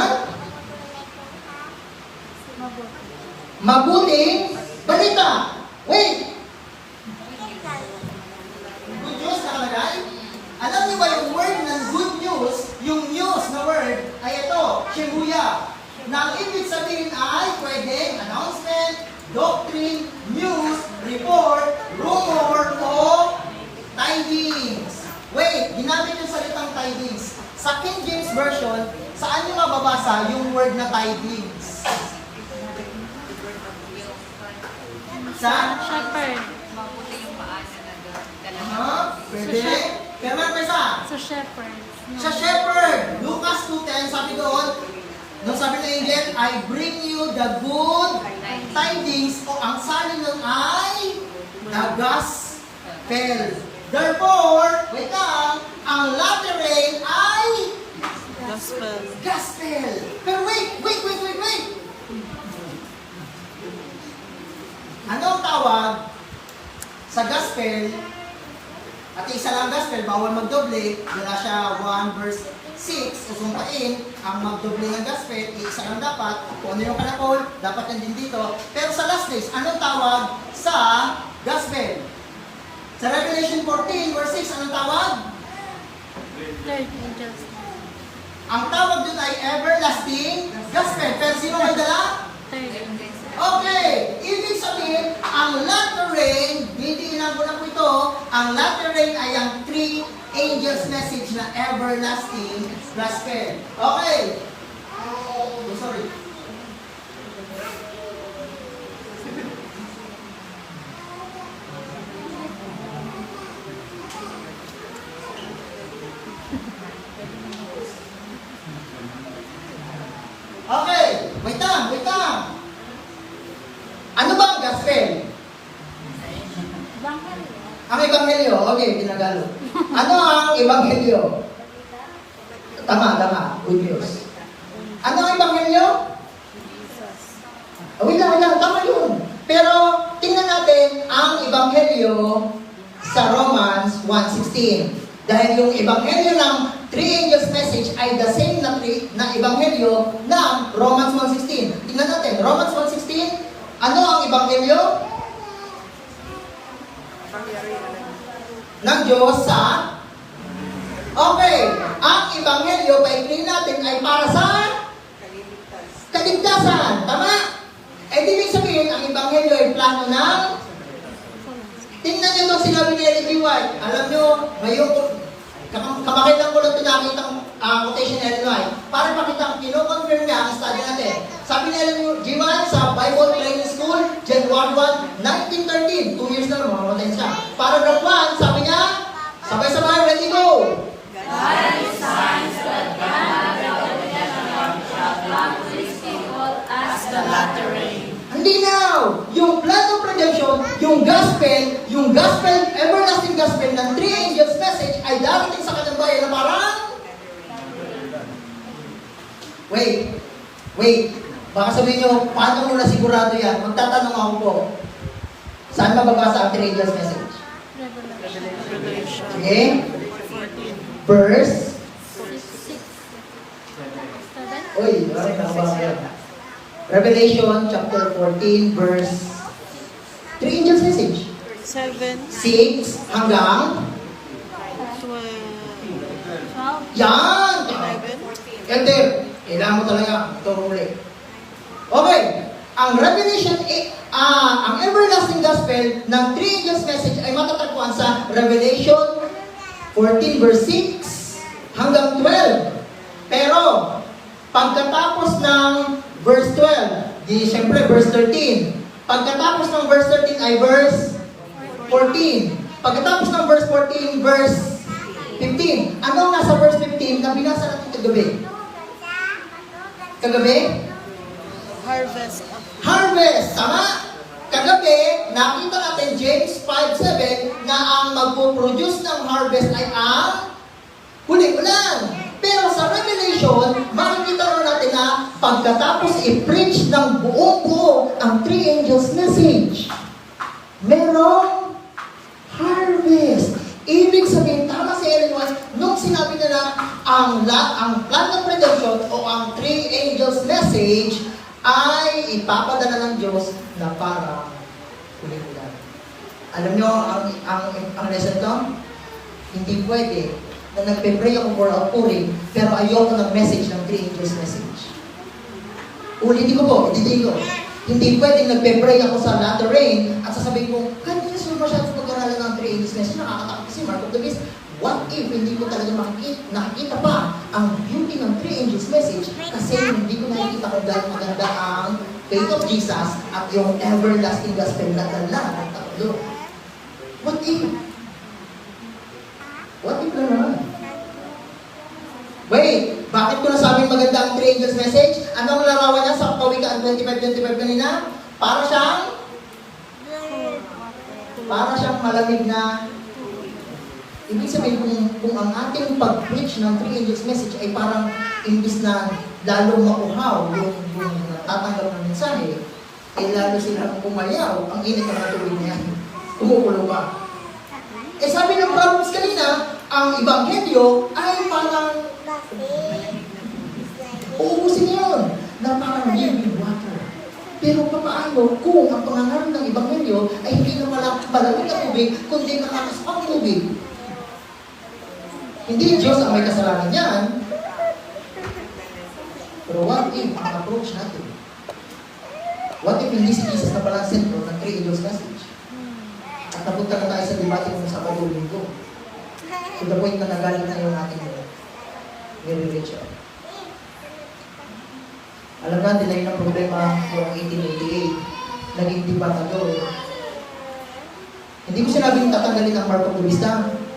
Mabuting balita. Wait! Good news nakalagay? Alam niyo ba yung word ng good news, yung news na word, ay ito, Shibuya. Na ang ibig sabihin ay pwedeng announcement, doctrine, news, report, rumor, o tidings. Wait, ginamit yung salitang tidings. Sa King James Version, saan nyo mababasa yung word na tidings? Sa? Shepherd. Pwede. Pero meron pa isa. Sa shepherd. Sa shepherd. Lucas 2:10, sabi doon, nung sabi ng angel, I bring you the good tidings, o ang salin nun ay the gospel. Therefore, wait lang, ang latter rain ay Gospel. gospel. Pero wait. Ano ang tawag sa gospel? At isa lang gospel, bawal magdoble. Wala siya 1 verse 6, usumpain. Ang magdoble ng gospel, isa lang dapat. Kung ano yung kalakol, dapat nandun dito. Pero sa last days, anong tawag sa gospel? Sa Revelation 14 verse 6, anong tawag? Third angels. Ang tawag dun ay everlasting gospel. Pero sino may dala? Third angels. Okay, ibig sabihin, ang latter rain, hindi inagunan ko ito, ang latter rain ay ang 3 angels message na everlasting gospel. Okay. Oh, sorry. Okay, wait lang. Ano ba ang gospel? Bangkal. Ang ebanghelyo, okay, Tinagalog. Ano ang ebanghelyo? Tama, good news. Ano ang ebanghelyo? Wait lang, tama yun. Pero tingnan natin ang ebanghelyo sa Romans 1:16. Dahil yung ebanghelyo ng 3 angels message ay the same na ebanghelyo ng Romans 1:16. Tingnan natin, Romans 1:16, ano ang ebanghelyo? Ng Diyos sa? Okay, ang ebanghelyo, paikliin natin, ay para sa kaligtasan. Tama? Eh, di ibig sabihin, ang ebanghelyo ay plano ng... Tingnan nyo itong sinabi ni Ellen G. White. Alam nyo, ngayon, kamakailan ko lang ito nakita ang quotation ni Ellen White. Para pakita, kino-confirm niya ang study natin. Sabi ni Ellen G. White sa Bible Training School, January 1, 1913. 2 years na lang, mamamatay siya. Paragraph 1, sabi niya, sabay-sabay, ready go! God signs that God shall come to his people as the latter rain. Hindi now! Yung plan of redemption, yung gospel, everlasting gospel ng 3 angels message ay darating sa kanyang bayan na parang... Wait. Baka sabihin nyo, paano mo na sigurado yan? Magtatanong ako po. Saan mababasa ang 3 angels message? Revelation. Sige? Verse? 7. Uy, parang nakabasa yan. Revelation chapter 14 verse 3 angels message. 7, 6 hanggang 12, yan! 11. Enter. Kailangan mo talaga. Ito uli. Okay. Ang Revelation, ang everlasting gospel ng 3 angels message ay matatagpuan sa Revelation 14 verse 6 hanggang 12. Pero, pagkatapos ng verse 12, di siyempre verse 13. Pagkatapos ng verse 13 ay verse 14. Pagkatapos ng verse 14, verse 15. Ano ang nasa verse 15 na binasa natin kagabi? Harvest. Harvest, tama? Kagabi, nakita natin James 5:7 na ang magpo-produce ng harvest ay ang huling ulan. Pero sa Revelation, makikita rin natin na pagkatapos i-preach ng buo ang 3 angels message, merong harvest. Ibig sabihin, tama si Ellen White, nung sinabi nila ang plan of redemption o ang 3 angels message ay ipapadala ng Diyos na para huling ulan. Alam nyo, ang lesson to? Hindi pwede na nagpe-pray ako for outpouring, pero ayoko ng message ng 3 angels message. Ulitin ko po, ididiin ko. Hindi pwedeng nagpe-pray ako sa latter rain at sasabihin ko, kanina sir masyadong pag-aralan ng 3 angels message, nakakatakot kasi Mark of the Beast. What if hindi ko talaga nakikita pa ang beauty ng 3 angels message kasi hindi ko nakikita kung gano'ng maganda ang faith of Jesus at yung everlasting gospel na dala ng tatlo. What if? What if na naman? Wait, bakit ko nasabing maganda ang 3 angels message? Anong larawan niya sa Kawikaan 25-25 kanina? Para siyang malamig na. Ibig sabihin kung ang ating pag-preach ng 3 angels message ay parang imbis na lalo makuhaw yung tatanggap ng mensahe, ay lalo silang pumayaw ang init ng tubig niya. Kumukulo pa. Eh sabi ng Proverbs kanina, ang Ebanghelyo ay parang uubusin yun na parang living water. Pero paano kung ang pangangaral ng Ebanghelyo ay hindi na malamig ang tubig, kundi nakakasapang tubig? Hindi Diyos ang may kasalanan yan. Pero what if ang approach natin? What if hindi si Jesus na pala ang sentro ng 3 angels message? At napunta na tayo sa debate ng sa Linggo. To the point na nagaling na yung ating nire-reach. Alam natin na yun ang problema noong 1888. Naging debate doon. Hindi ko sinabing tatanggalin ang Mark of the Beast.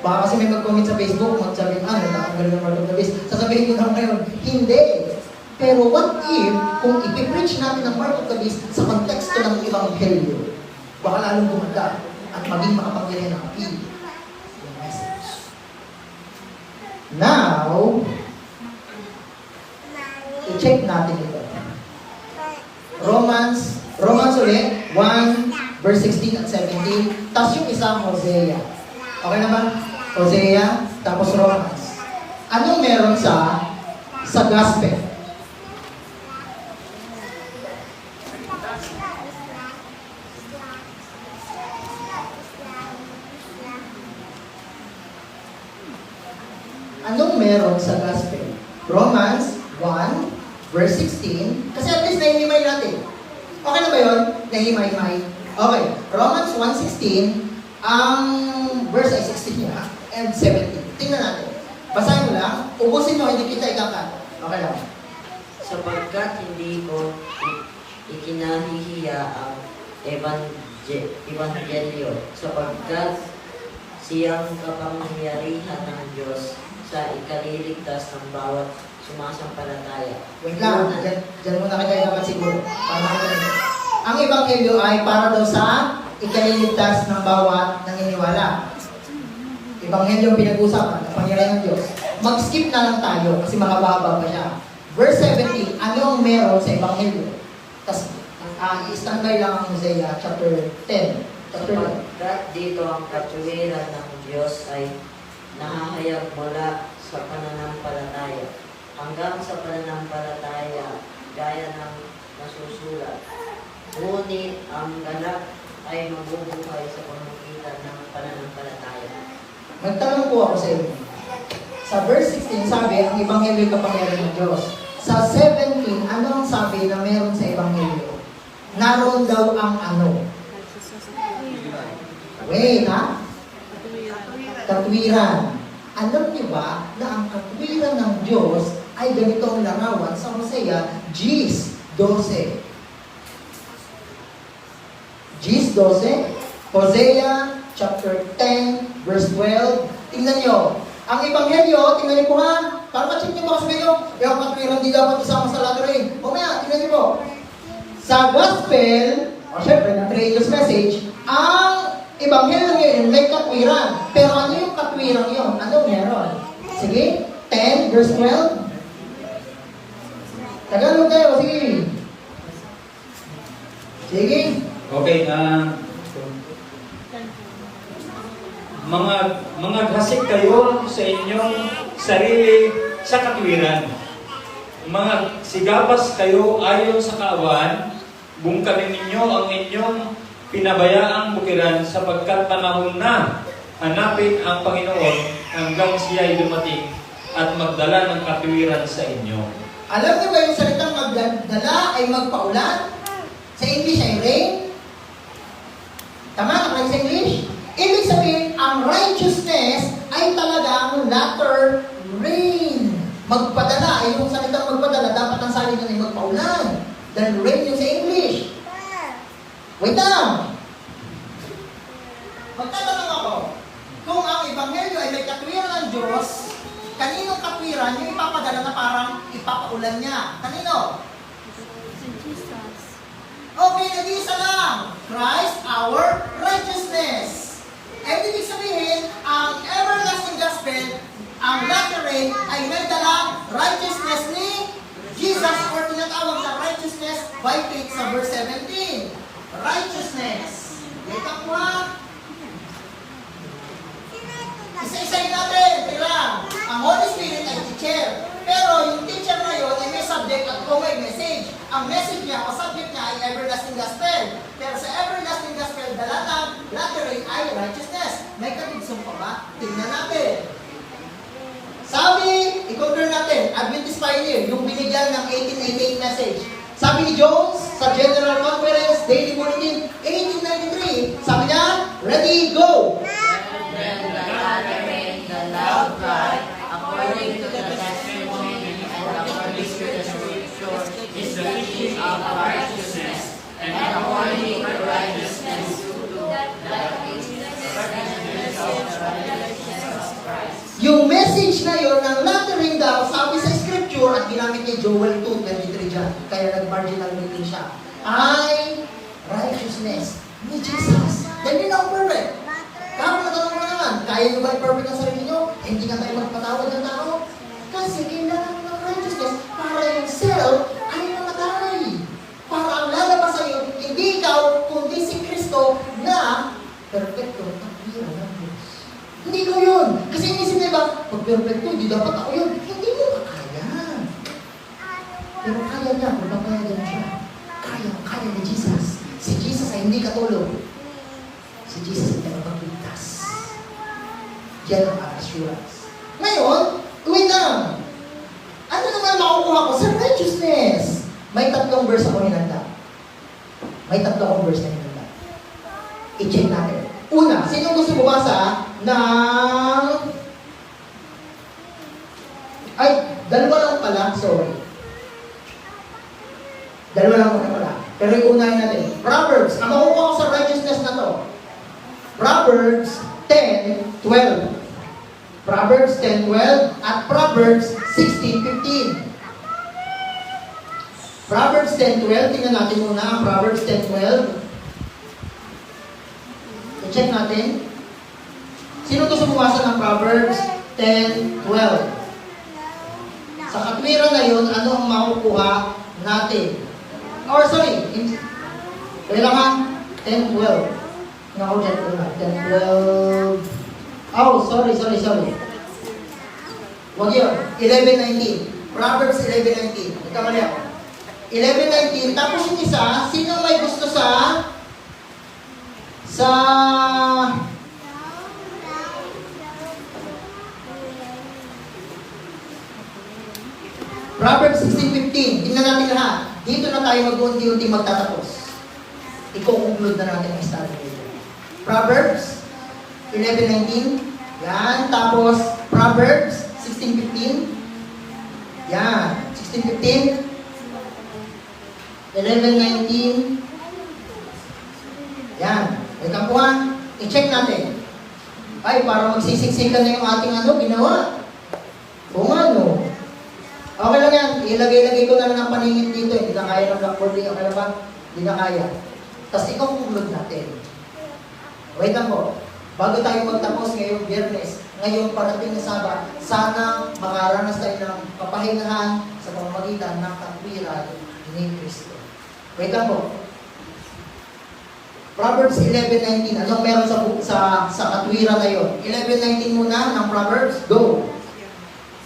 Baka kasi may mag-comment sa Facebook, magsabihin, tatanggalin ang Mark of the Beast. Sasabihin ko na ngayon, hindi. Pero what if, kung ipipreach natin ang Mark of the Beast sa konteksto ng Ebanghelyo, baka lalong gumanda at maging makapangyarihan ang appeal. Yung message. Now, i-check natin ito. Romans ulit, 1, verse 16 at 17. Tapos yung isang Hosea. Okay naman? Hosea, tapos Romans. Anong meron sa gospel? Anong meron sa gospel? Romans 1, verse 16. Kasi at least nahihimay natin. Okay na ba yun? Nahihimay-himay. Okay. Romans 1:16. Ang verse ay 16 niya and 17. Tingnan natin. Basahin mo lang. Ubusin mo, hindi kita ikakat. Okay lang. Sapagkat hindi ko ikinahihiya ang Evangelyo, sapagkat siyang kapangyarihan ng Diyos sa ikaliligtas ng bawat sumasampalataya. Wait lang. Diyan muna kita ikakat siguro. Ang Ebanghelyo ay para daw sa ikaliligtas ng bawat naniniwala. Ebanghelyo pinag-usapan, kapangyarihan ng Diyos. Mag-skip na lang tayo kasi mahaba-haba pa siya. Verse 17, ano ang meron sa Ebanghelyo? Tapos, i-standby lang ang Hosea, chapter 10. Sapagkat dito ang katuwiran ng Diyos ay nahahayag mula sa pananampalataya hanggang sa pananampalataya gaya ng nasusulat. Ngunit ang ganap ay mabubuhay sa pamamagitan ng pananampalataya. Magtanong po ako sa inyo. Sa verse 16, sabi, ang Ebanghelyo ay kapangyarihan ng Diyos. Sa 17, ano ang sabi na meron sa Ebanghelyo? Naroon daw ang ano? Wait, ha? Katwiran. Alam niyo ba na ang katwiran ng Diyos ay ganito ang larawan sa Hosea 10:12. 10:12, Hosea chapter 10, verse 12. Tingnan nyo. Ang Ebanghelyo, tingnan nyo po ha. Para ma-check nyo ba kasi nyo? Yung katwiran di dapat isama sa latter rain. Mamaya, tingnan nyo po. Sa gospel, o syempre, ng 3 angels message, ang Ebanghelyo ngayon may katwiran. Pero ano yung katwiran yun? Ano meron? Sige, 10, verse 12. Tagalog kayo, sige. Sige. Okay, mga hasik kayo sa inyong sarili sa katwiran. Mga sigabas kayo ayon sa kaawan, bungkalin ninyo ang inyong pinabayaang bukiran sapagkat panahon na hanapin ang Panginoon hanggang siya'y dumating at magdala ng katwiran sa inyo. Alam niyo ba yung salitang magdala ay magpaulan? Sa English ay rain? Tama na kayo sa English? Ibig sabihin, ang righteousness ay talagang latter rain. Magpadala, ay yung salitang magpadala, dapat ang salita ay magpaulan. Dahil rain yung sa English. Wait lang. Magtatanong ako, kung ang ebanghelyo ay may katwiran ng Diyos, kaninong katwiran yung ipapadala na parang ipapaulan niya? Kanino? Okay, nag-iisa lang. Christ, our righteousness. At ibig sabihin, ang everlasting gospel, ang latter rain, ay may dalang righteousness ni Jesus, or tinatawag na righteousness by faith sa verse 17. Righteousness. Dito po ha. Isa-isayin natin. Kailang. Ang Holy Spirit ay teacher. Pero yung teacher na yun ay may subject at kung may message. Ang message niya o subject niya ay everlasting gospel. Pero sa everlasting gospel, dala ng latter rain ay righteousness. May katigsong pa ba? Tingnan natin. Sabi, i-compare natin, Adventist Pioneer, yung binigyan ng 1888 message. Sabi ni Jones, sa General Conference, Daily Bulletin, 1893, sabi niya, ready, go! Then the latter rain, the loud cry, according to the testimony and according to the scripture, is the teaching of righteousness, and according to righteousness, that is the righteousness of Christ. Yung message na yun, ng lattering daw, sabi sa scripture, at ginamit ni Joel 2:23 dyan, kaya nag-marginal meaning siya, ay righteousness ni Jesus. Dahil yun ang perfect. Kapag natanong mo naman, kaya nyo ba i-perfect ang sarili nyo? Hindi nga tayo magpatawad ng tao. Kasi kailangan ng righteousness para yung self ay namatay. Para ang lalabas sa'yo, hindi ikaw, kundi si Kristo na perfecto at pira ng Diyos. Hindi ko yun. Kasi inisip na iba, pag perfecto, hindi dapat ako yun. Hindi mo kaya. Pero kaya niya, kung papayagan siya. Kaya ni Jesus. Si Jesus ay hindi katulog. Si Jesus ay tagapagligtas. Yan ang assurance. Ngayon, wait lang. Ano naman makukuha ko sa righteousness? May 3 verse ako hinanda. May 3 verse na hinanda. I-check natin. Una, sino gusto bumasa ng... Ay, 2 lang pala. Sorry. 2 lang pala. Pero iunahin natin. Proverbs. Ang makukuha ko sa righteousness na to. Proverbs 10:12. Proverbs 10:12 at Proverbs 16:15. Proverbs 10:12, tingnan natin muna ang Proverbs 10:12. I-check natin. Sino gusto bumasa ng Proverbs 10:12? Sa katwiran na yun, ano ang makukuha natin? Or sorry, kailan nga? 10:12. Ako dyan ko na. 10:12. Oh, sorry. Huwag yun. 11:19. Proverbs 11:19. Nagkamali ako. 11:19. Tapos yung isa, sino may gusto sa Proverbs 16:15. Tingnan natin lahat. Dito na tayo mag-unti-unti magtatapos. I-conclude na natin ang study dito. Proverbs 11:19. Yan. Tapos, Proverbs 16:15. Yan. 16:15. 11:19. Yan. May kampuhan. I-check natin. Ay, para magsisiksikan na yung ating ginawa. Kung ano. Okay lang yan. Ilagay-lagay ko na lang ang paningin dito. Hindi na kaya ng blackboarding. Okay na ba? Hindi na kaya. Tapos i-conclude natin. Wait lang po. Bago tayo magtapos ngayong Biyernes, ngayong parating na Sabat, sana makaranas tayo ng kapahingahan sa pamamagitan ng katwiran ni Kristo. Wait lang po. Proverbs 11:19. Anong meron sa katwiran na yun? 11:19 muna ng Proverbs. Go!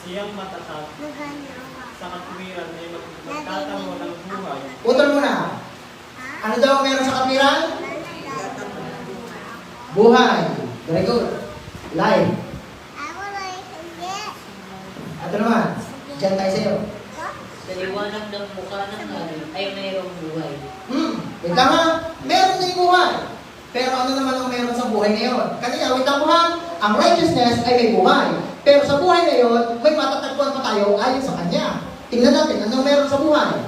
Siyang matatag sa katwiran ay magtatamo ng buhay. Putol muna. Ano daw meron sa katwiran? Buhay. Very good. Life. Ito naman. Diyan tayo sa'yo. liwanag ng mukha ng hari ay mayroong buhay. Wait lang ha, meron din buhay. Pero ano naman ang meron sa buhay ngayon? Kanina, wait lang po ha, ang righteousness ay may buhay. Pero sa buhay ngayon, may matatagpuan pa tayo ayon sa Kanya. Tingnan natin, anong meron sa buhay?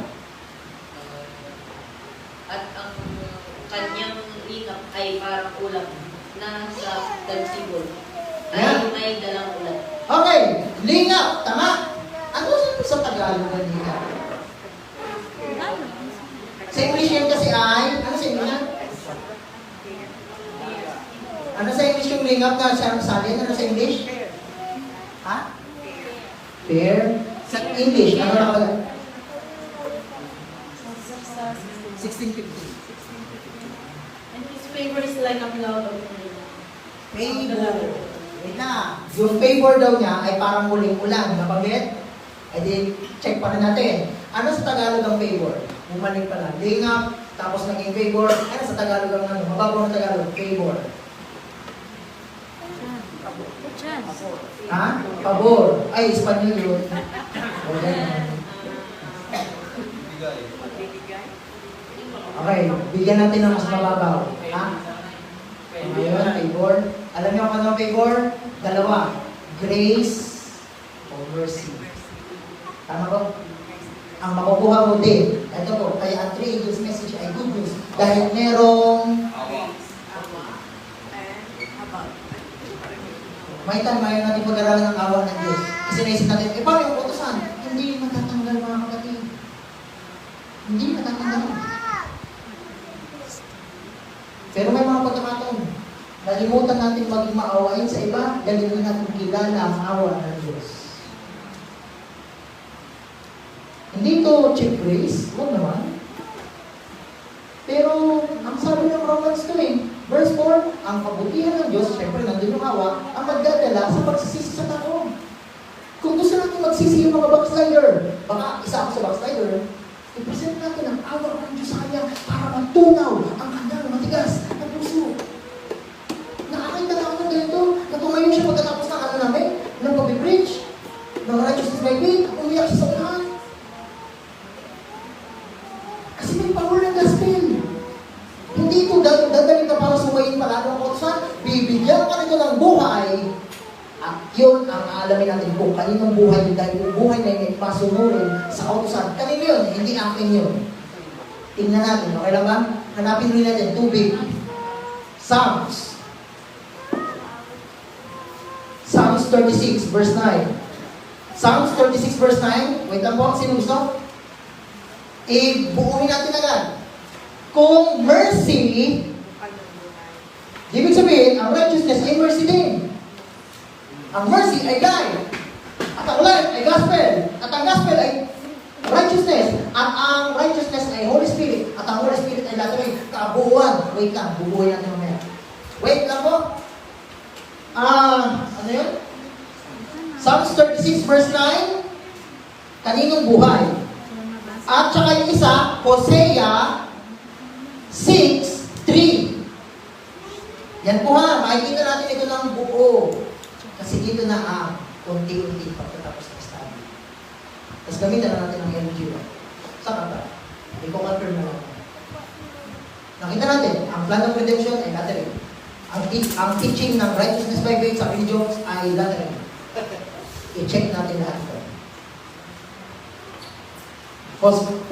At ang kanyang ikap ay parang ulam na sa dagsibol ay may dalang ulan. Okay, lingap, tama. Ano sa Tagalog ang lingap? Sa English yun kasi ay, ano sa English yan? Ano sa English yung lingap na siya salin? Ano sa English? Ha? Fair? Sa English, ano na pala? 1650. And his favor is like a cloud of rain. Favor. Wait na. Yung favor daw niya ay parang muling ulan. Nabanggit? E di, check pa rin natin. Ano sa Tagalog ang favor? Bumalik pala. Lingap, tapos naging favor. Ano sa Tagalog ang ano? Mababaw na Tagalog. Favor. Ha? Pabor. Ay, Espanyol yun. Okay, bigyan natin ng mas mababaw. Ha? Ngayon, favor. Alam niyo kung ano ang favor? Dalawa. Grace o mercy. Tama ba? Ang makukuha mo din. Ito po, kaya ang 3 angels message ay good news. Dahil merong may tayo natin pag-aralan ng awa ng Diyos. Kasi naisip natin, paano yung utusan? Hindi matatanggal mga kapatid. Hindi matatanggal. Pero may mga pagkakataon, nalimutan natin maging maawain sa iba, dahil hindi natin kilala ang awa ng Diyos. Hindi ito cheap grace, huwag naman. Pero, ang sabi ng Romans 2 verse 4, ang kabutihan ng Diyos, syempre nandun yung awa, ang magdadala sa pagsisisi sa tao. Kung gusto natin magsisi yung mga backslider, baka isa ako sa backslider, i-present natin ang awa ng Diyos sa Kanya para magtunaw ang kanyang matigas na puso. Nakakita na ako ng ganito, na tumayo siya pagkatapos ng ano namin, ng pag-preach, ng righteousness by faith, umiyak siya sa unahan. Kasi may power ng gospel. Hindi ito dadalhin ka para sumayin palalo ang kautusan. Bibigyan ka nito ng buhay. At yun ang alamin natin kung kaninong buhay yun. Dahil yung buhay na yun ay pasunurin sa kautusan. Kanino yun? Hindi akin yun. Tingnan natin. Okay lang ba? Hanapin rin natin. Tubig. Psalms. Psalms 36 verse 9. Psalms 36 verse 9. Wait lang po. Sino gusto? Buuhin natin agad. Kung mercy, ibig sabihin, ang righteousness ay mercy din. Ang mercy ay life. At ang life ay gospel. At ang gospel ay righteousness. At ang righteousness ay Holy Spirit. At ang Holy Spirit ay lahat ay kabuuan. Wait lang, bubuhay natin mamaya. Wait lang po. Ano yun? Psalms 36 verse 9, kaninong buhay? At saka yung isa, Hosea 6:3. Yan po ha, makikita natin ito ng buo. Kasi dito na ang unti-unti pagkatapos ng study. Tapos gamitan na natin ang LG. Saka ba? I-confirm na lang. Nakita natin, ang plan of redemption ay lateral. Ang teaching ng righteousness by faith sa religions ay lateral. I-check natin lahat ito.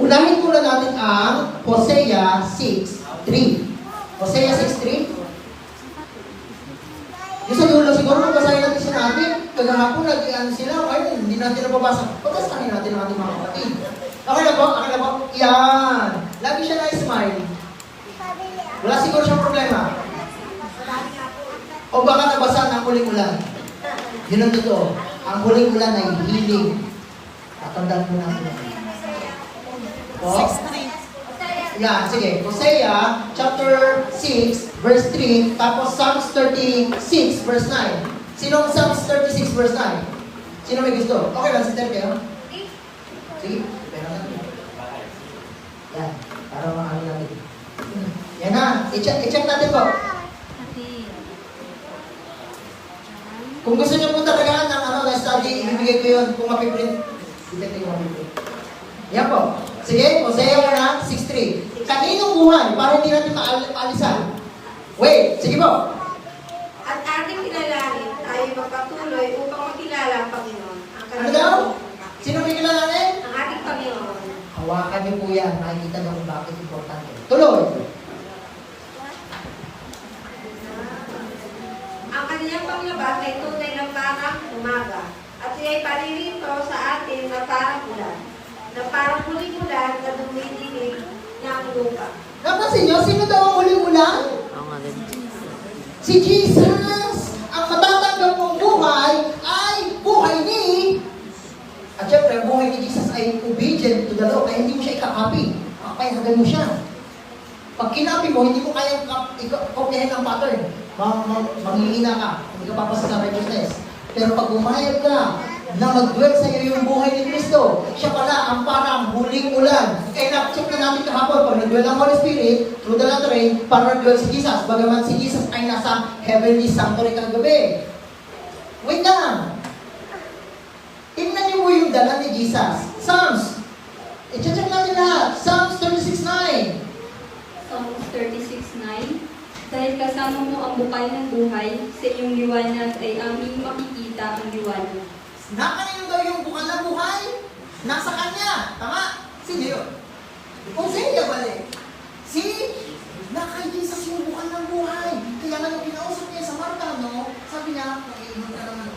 Unahin muna natin ang Hosea 6:3. Hosea 6:3. Yung sa dulo, siguro mabasahin natin siya natin. Kagahapon, nag-ian sila. Ay, hindi natin nababasa. Pagkasahin natin ang ating mga kapatid. Okay na po, okay na po. Yan. Lagi siya na-smile. Wala siguro siyang problema. O baka nabasa ng huling ulan. Yun ang totoo. Ang huling ulan ay healing. Tatandaan mo natin. Oh. 6:3. Yan, sige. Hosea chapter 6 verse 3 tapos Psalms 36 verse 9. Sino ang Psalms 36 verse 9? Sino may gusto? Okay lang, si Terke, ha? Sige, pera natin. Yan, para maano natin. Yan na, i-check natin po. Kung gusto niyo po talaga ng na study, ibibigay ko yun kung mapiprint. I-check niyo kung mapiprint. Yan po. Sige, Hosea 6:3. Kaninong buhay? Para hindi natin maalisan. Wait, sige po. At ating kilalanin tayo magpatuloy upang makilala ang Panginoon. Ano daw? Sino may kilalanin? Ang ating Panginoon. Hawakan niyo po yan. Makikita niyo kung bakit importante. Tuloy. Ang kanyang panglabas ay tunay ng parang umaga. At siya ay paririto sa atin na parang ulan. Na parang huling-ulan na dumidinig ng lupa. Napansin niyo, sino daw ang huling ulan? Ang agad. Si Jesus! Ang matatanggap mong buhay ay buhay ni... At syempre, ang buhay ni Jesus ay obedient to the law, kaya hindi mo siya ikakapi. Kakapayagan mo siya. Pag kinapi mo, hindi mo kaya kopyahin ang pattern. Manghihina ka, hindi ka papasa sa righteousness. Pero pag umayag ka na mag-dwell sa iyo yung buhay ni Kristo, siya pala ang parang huling ulan. Eh, na-check na natin kahapon, pag nag-dwell ang Holy Spirit, through the latter rain, para nag-dwell si Jesus. Bagaman si Jesus ay nasa heavenly sanctuary kagabi. Wait lang. Tingnan niyo mo yung dala ni Jesus. Psalms. I-check natin lahat. Psalms 36:9. Psalms 36:9. Dahil kasama mo ang bukal ng buhay, sa iyong liwanag ay aming makikita ang liwanag. Nakanin daw yung bukal ng buhay? Nasa kanya. Tama? Sino yun? Hosea balik. See? Nakay Jesus yung bukal ng buhay. Kaya nga nung kinausap niya sa Marta, no? Sabi niya, nag-iinom ka naman.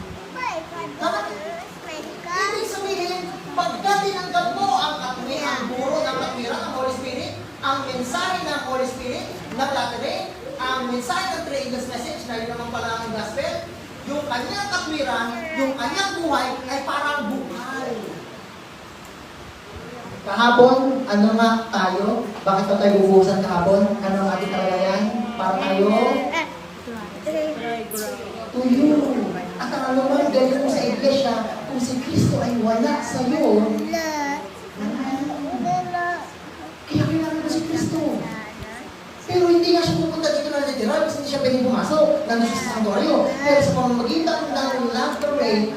Tama? Ibig sabihin, pagka tinanggap mo ang katwiran, ang buro ng katwiran ng Holy Spirit, ang mensahe ng Holy Spirit, ng latter-day, ang mensahe ng Triangles message, na yun naman pala ang gospel, yung kanyang katwiran, yung kanyang buhay, ay parang bukal. Kahapon, ano nga tayo? Bakit pa tayo bubuhusan kahapon? Ano ang ating kalagayan? Para tayo? Tuyo. At ang ano man, galing mo sa iglesia, kung si Kristo ay wala sa iyo, kaya kailangan mo si Kristo. Pero hindi nga siya pupunta dito na natira, kasi hindi siya pwedeng pumasok. Nandun siya sa santuaryo. Pero sa pamamagitan ng latter rain,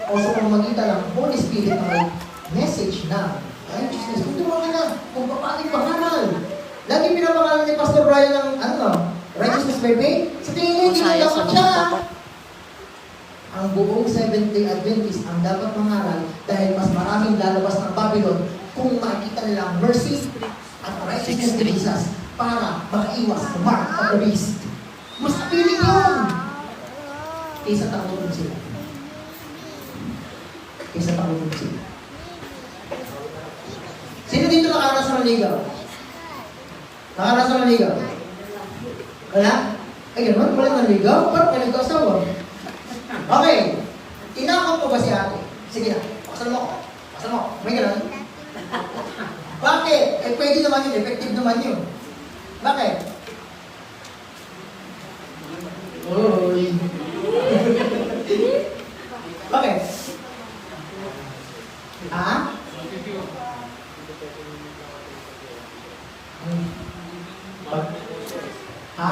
o sa pamamagitan ng Holy Spirit na may message na righteousness, kung tumawa na, kung paano yung pangaral. Lagi pinapangalan ni Pastor Brian ng righteousness by faith. Sa tingin niya, hindi na dapat siya. Ang buong Seventh-day Adventist ang dapat mangaral dahil mas maraming lalabas ng Babylon kung makikita nila ang mercy at righteousness ni Jesus para makaiwas sa mark of the beast. Mas appealing yun! Kaysa tanggapin sila. Kaysa tanggapin sila. Sino dito nakaranas ng ligaw? Nakaranas ng ligaw? Wala? Ay, gano'n? Wala ng ligaw? Parang may nagkasawa. Okay. Tinakot ko ba si ate? Sige na. Pakasal mo ko. Pakasal mo. May gano'n? Bakit? Eh, pwede naman yun. Effective naman yun. Bakit? Uy. Bakit? Ha? Ha?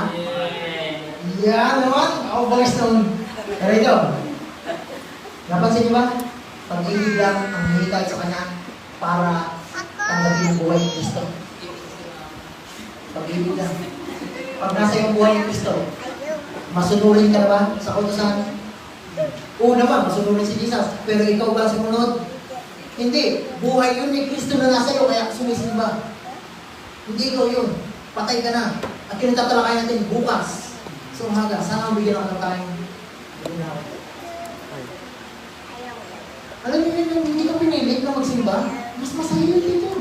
Yan naman. Ako bangis naman. Pero ito. Napansin niyo ba? Pag-ibig lang ang hihikay sa kanya para tanggapin ang buhay ni Kristo. Pag-ibig lang. Pag nasa iyong buhay ni Kristo, masunurin ka na ba sa kautusan? Oo naman, masunurin si Jesus. Pero ikaw ba sumunod? Hindi. Buhay yun ni Kristo na nasa iyo, kaya sumisimba. Hindi ikaw yun. Patay ka na. At kinatatalakay natin bukas. So umaga, sana bigyan ako ng time. Alam niyo yun, hindi ka pinilit na magsimba, mas masaya yun dito.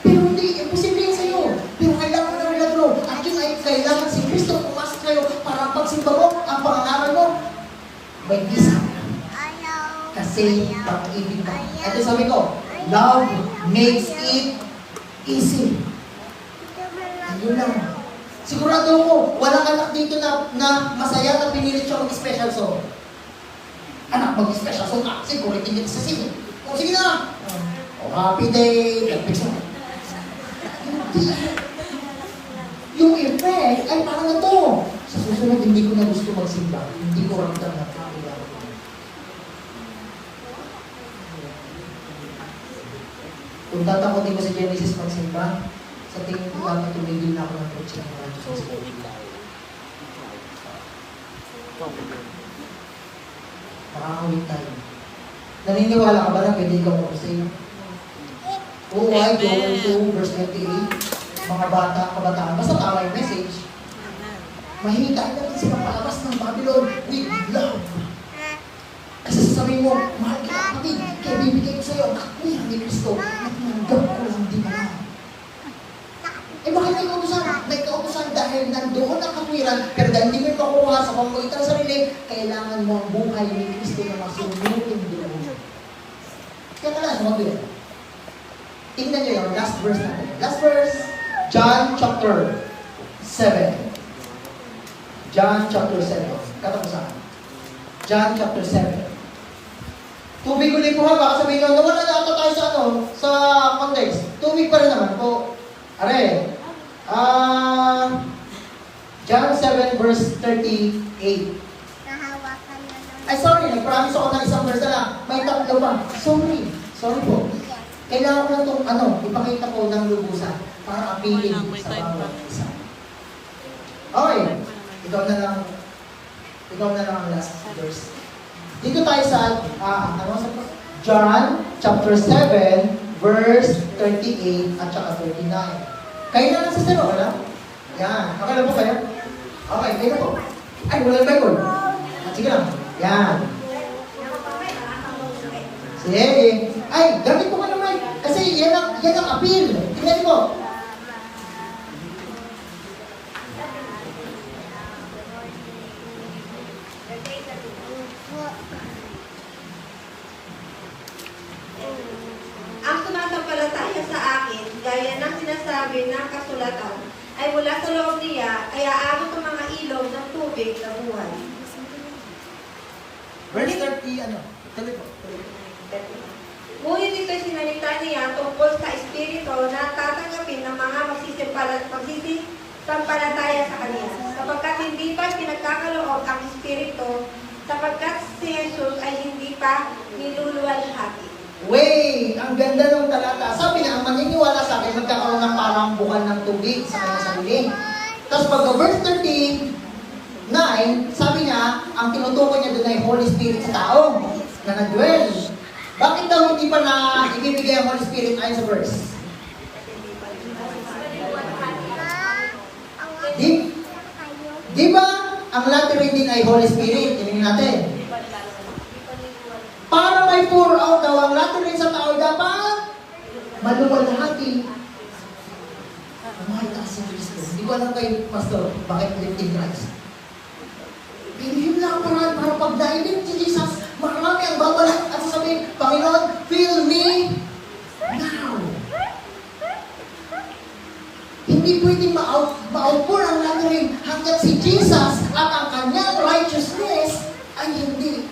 Pero hindi, imposible yun sa'yo. Pero kailangan mo na milagro. At yun ay kailangan si Kristo pumasok kayo para pagsimba mo, ang pangangaral mo, may visa. Kasi pag-ibig ka. Ito sabi ko, love makes it easy. Ayun lang. Sigurado ko, walang anak dito na masaya na pinilit siya mag-special song. Anak, mag-special song ka. Siguro hindi kita sa singing. O sige na. O happy day. Netflix mo. Yung effect ay parang na to. Sa susunod, hindi ko na gusto magsimba. Hindi ko ramdam na kailangan. Kung tatakotin ko sa Genesis magsimba, sa tingin ko dapat tumigil na ako ng preach ng righteousness. Makakawin tayo. Naniniwala ka ba na pwede ikaw mag-save? Oo, ay, Joel 2, verse 28. Mga bata, kabataan, basta tama yung message. Mahihitain natin silang palabas ng Babylon with love. Kasi sasabihin mo, mahal kita kapatid, kaya bibigay ko sa'yo ang kakwihan ni Kristo at nanggap ko lang din naman. Eh bakit may kautusan? May kautusan dahil nandoon ang kakwiran, pero dahil hindi mo yung makuha sa pamamagitan ng sarili, kailangan mo ang buhay ni Kristo na masunutin doon. Kaya ka lang, sumabi. Tingnan nyo yung last verse natin. Last verse, John chapter 7. John chapter 7. Katapusan. John chapter 7. Tubig ulit po ha, baka sabihin nyo, nawala na ata tayo sa sa context. Tubig pa rin naman po. Are, John 7 verse 38. Ay sorry, nag-promise ako ng isang verse na lang. May tatlo pa. Sorry po. Kailangan ko na itong ipakita ko ng lubusan para apilin sa bawat isa. Okay, ikaw na lang ang last verse. Dito tayo sa John chapter 7 verse 38 at saka 39. Kayo na lang sa zero, wala? Yan. Okay na po kayo? Okay, kayo na po. Ay, walang Bible. Sige lang. Yan. Sige. Ay, gamit po ka naman. Kasi yan ang appeal. Tingnan mo. Ang sumasampalataya sa akin, gaya ng sinasabi ng kasulatan, ay mula sa loob niya, kaya abot ang mga ilog ng tubig na buhay. Verse 30, tuloy po. Ngunit ito'y sinalita niya tungkol sa espiritu na tatanggapin ng mga magsisimpalataya sa kanya. Sapagkat hindi pa pinagkakaloob ang espiritu, sapagkat si Jesus ay hindi pa niluluwalhati. Wait! Ang ganda ng talata. Sabi niya, ang maniniwala sa akin, magkakaroon ng parang bukal ng tubig sa kanya sarili. Tapos pag verse 13, 9, sabi niya, ang tinutukoy niya doon ay Holy Spirit sa tao na nag-dwell. Bakit daw hindi pa na ibibigay ang Holy Spirit ayon sa verse? Di ba ang latter rain din ay Holy Spirit? Tingnan natin. Para may pour out daw ang latter rain sa tao, dapat maluwalhati. Mahal ka sa Kristo. Hindi ko alam kay Pastor, bakit lifting Christ? Yun lang para pag dahilin si Jesus, marami ang babalat at sasabihin, Panginoon, fill me now. Hindi pwedeng ma-outpour ang laterin hanggat si Jesus at ang kanyang righteousness ay hindi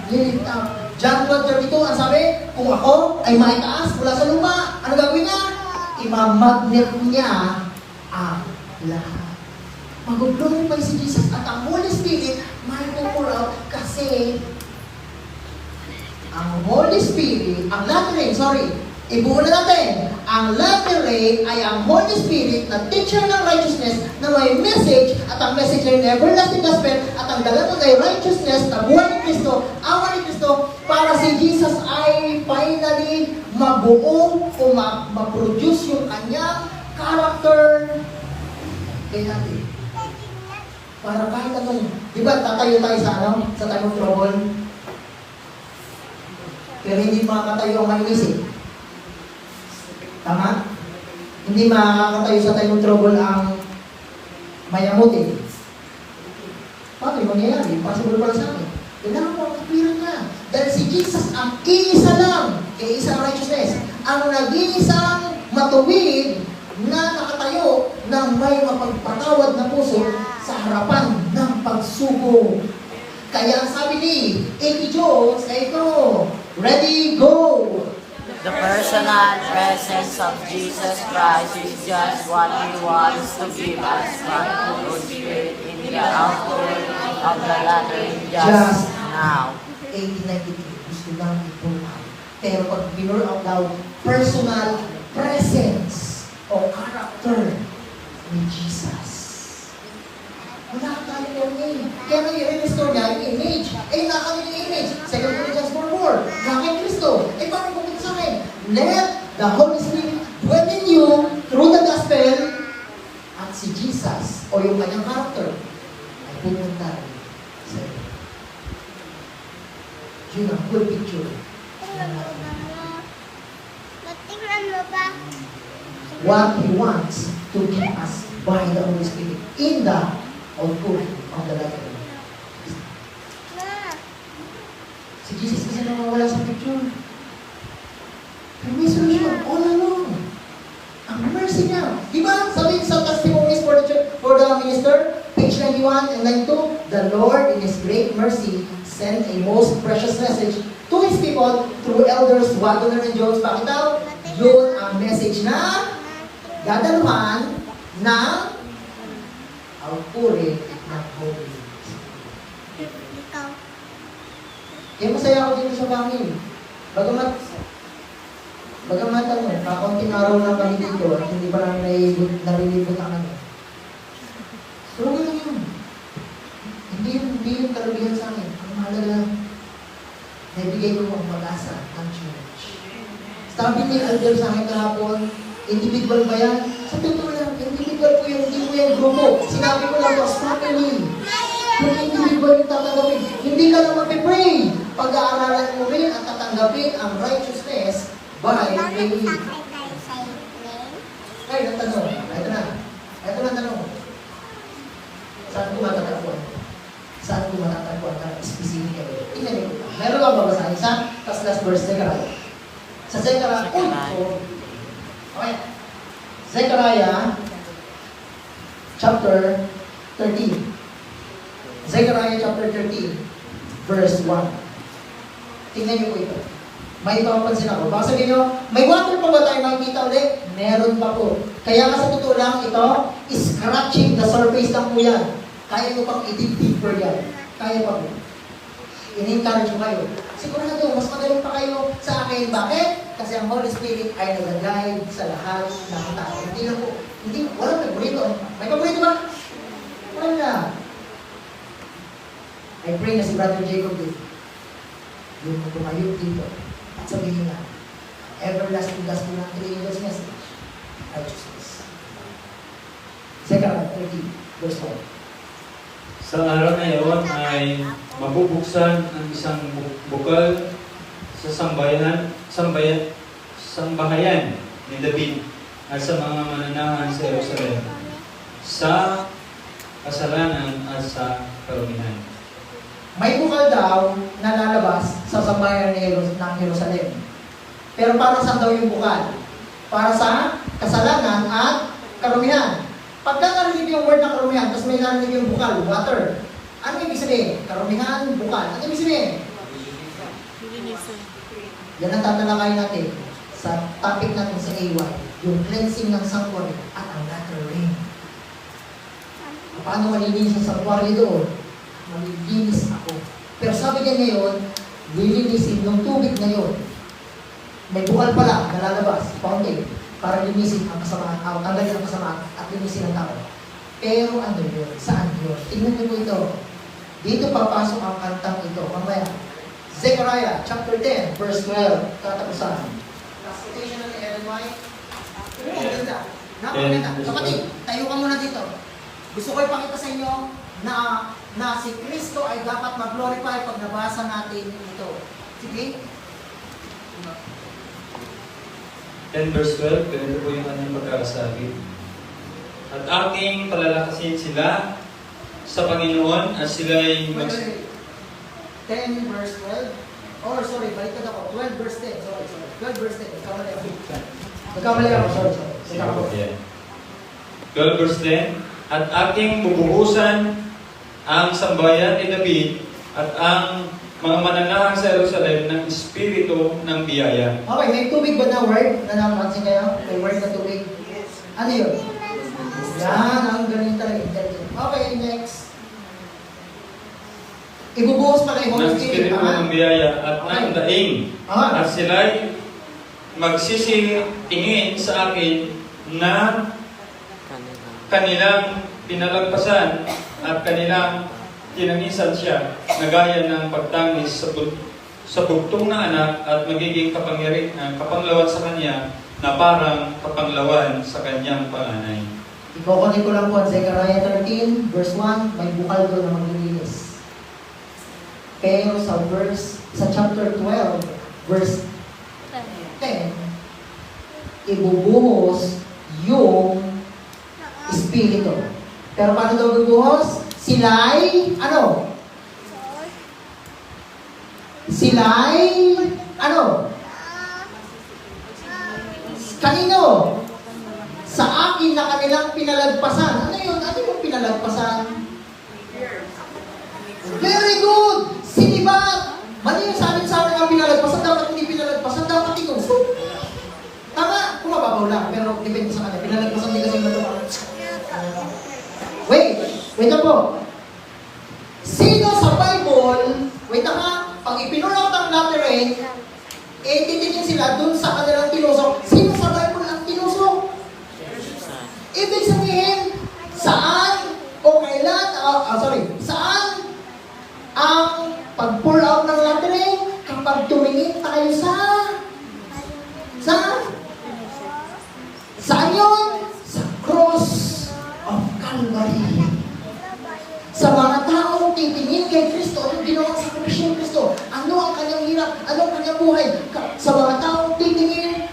lift up. John 1:32, ang sabi, kung ako ay maitaas mula sa lupa, ano gagawin niya? Imamagnet niya ang lahat. Mag-glorify si Jesus at ang Holy Spirit may pour out kasi ang Holy Spirit, ang latter rain, ibuo na natin. Ang latter rain ay ang Holy Spirit na teacher ng righteousness na may message at ang message ay everlasting gospel at ang dalatag ay righteousness na buhay ni Kristo, awa ni Kristo para si Jesus ay finally mabuo o ma-produce yung kanyang character kay natin. Para kahit anong, di ba tatayo tayo sa time of trouble? Pero hindi makakatayo ang malinis. Tama? Hindi makakatayo sa time of trouble ang mayamutin. Paano yung mangyayari? Possible pala sa akin. Kailangan mo ang kapiran niya. Dahil si Jesus ang iisa lang, iisa ang righteousness, ang nag-iisang matuwid na nakatayo ng may mapagpatawad na puso sa harapan ng pagsuko. Kaya ang sabi ni A.P. Jones ay ito, ready, go! The personal presence of Jesus Christ is just what He wants to give us by the Holy Spirit in the outpouring of the latter just now. 1893, gusto namin po Pero pag binur out daw, personal presence o character ni Jesus. Wala tayo yung name. Kaya nang i-restore niya yung image. Eh, nakakamit yung image. 2 Corinthians 4:4. Nakakay Kristo. Eh, paano kung sa akin? Let the Holy Spirit dwell in you through the gospel at si Jesus o yung kanyang character ay pumunta sa iyo. Yun ang full picture. What He wants to give us by the Holy Spirit in the outpouring of the life of God. Si Jesus kasi nawawala sa picture. Pero may solution all along. Ang mercy niya. Diba? Sabi sa testimonies for the minister, page 91 and 92, the Lord in His great mercy sent a most precious message to His people through elders Wagner and Jones. Bakit daw? Yun ang message na dadaluhan ng outpouring ng Holy Spirit. Kaya masaya ako dito sa bangin. Bagamat kakunting araw lang kami dito at hindi pa namin nalilibot ang ano. So, ganun yun. Hindi yung kalubihan sa akin. Ang mahalaga, naibigay ko ang pag-asa ng church. Sabi ni Elder sa akin kahapon, individual ba yan? Sa totoo lang, individual po yun, hindi po yan grupo. Sinabi ko lang, as family. Kung individual yung tatanggapin, hindi ka lang mag-pray. Pag-aaralan mo rin at tatanggapin ang righteousness by faith. Ay, natanong. Ito na ang tanong. Saan ko matatagpuan? Saan ko matatagpuan ka specifically? Tingnan niyo. Meron lang babasahin sa last verse, Zechariah. Sa Zechariah, okay. Zechariah chapter 13. Zechariah chapter 13, verse 1. Tingnan niyo po ito. May papansin ako. Baka sabihin nyo, may water pa ba tayo makikita ulit? Meron pa po. Kaya nga sa totoo lang, ito, scratching the surface lang po yan. Kaya nyo pang i-dig deeper yan. Kaya pa po. In-encourage ko kayo. Sigurado, mas magaling pa kayo sa akin. Bakit? Kasi ang Holy Spirit ay nag-guide sa lahat ng tao. Hindi lang po. Walang paborito. May paborito ba? Wala. I pray na si Brother Jacob din. Yung tumayo dito. At sabihin na, everlasting gospel ng Trinidad's message, righteousness. Zechariah 13, verse 4. Sa araw na iyon ay mabubuksan ang isang bukal sa sambahayan ni David at sa mga mananahan sa Jerusalem, sa kasalanan at sa karumihan. May bukal daw na lalabas sa sambahayan ng Jerusalem. Pero para saan daw yung bukal? Para sa kasalanan at karumihan. Pagka narinig yung word ng karumihan, tapos may narinig yung bukal, water. Ano ibig sabihin? Karumihan, bukal. Ano ibig sabihin? Yan ang tatalakayin natin sa topic natin sa AY, yung cleansing ng sanctuary at ang latter rain. Paano malilinis ang sanctuary doon? Malilinis ako. Pero sabi niya ngayon, lilinisin ng tubig ngayon. May bukal pala na lalabas, fountain, para linisin ang kasamaan, tanggalin ang kasamaan at linisin ang tao. Pero ano yun? Saan yun? Tingnan niyo po ito. Dito papasok ang kantang ito. Mamaya. Zechariah chapter 10, verse 12. Katapusan. Recitation ng Ellen White. Napakaganda. Napakaganda. Kapatid, tayo ka muna dito. Gusto ko ipakita sa inyo na si Kristo ay dapat mag-glorify pag nabasa natin ito. Sige? 10 verse 12, ganito po yung kanyang pagkakasabi. At aking palalakasin sila sa Panginoon at sila ay 10 verse 12. Oh, sorry, baliktad ako. 12 verse 10. Sorry. 12 verse 10. Nagkamali ako. Sorry. 12 verse 10. At aking bubuhusan ang sambayan ni David at ang mga mananahan sa Jerusalem ng espiritu ng biyaya. Okay, may tubig ba na word na napansin kayo? May word na tubig? Ano yun? Yan, ang galing talaga. Okay, next. Ibubuhos pala yung Holy ng Spirit. Espiritu ng biyaya at ng daing. Ah. At sila'y magsisitingin sa akin na kanilang pinalagpasan at kanilang tinangisan siya na gaya ng pagtangis sa bugtong na anak at magiging kapanglawan sa kanya na parang kapanglawan sa kanyang panganay. Ikukunin ko lang po ang Zechariah 13, verse 1, may bukal doon na maglilinis. Pero sa chapter 12, verse 10, ibubuhos yung Espiritu. Pero paano daw ibubuhos? Sila'y, ano? Sila'y, ano? Kanino? Sa akin na kanilang pinalagpasan. Ano yun? Ano yung pinalagpasan? Very good! Sinibat! Mali yung sa amin ang pinalagpasan. Dapat hindi pinalagpasan. Dapat tinusok. Tama! Kung mababaw lang. Pero depende sa kanya. Pinalagpasan din kasi matuwa. Wait na po. Sino sa Bible, wait na nga, pag ipinulot ang lateral, titingin sila dun sa kanilang tinusok. Sino sa Bible ang tinusok? Ibig sabihin, saan o kailan, saan ang pag-pour out ng lateral kapag tumingin tayo saan yun? Sa cross of Calvary. Sa mga taong titingin kay Kristo, anong ginawa sa sakripisyo ng Kristo? Ano ang kanyang hirap? Ano ang kanyang buhay? Sa mga taong titingin,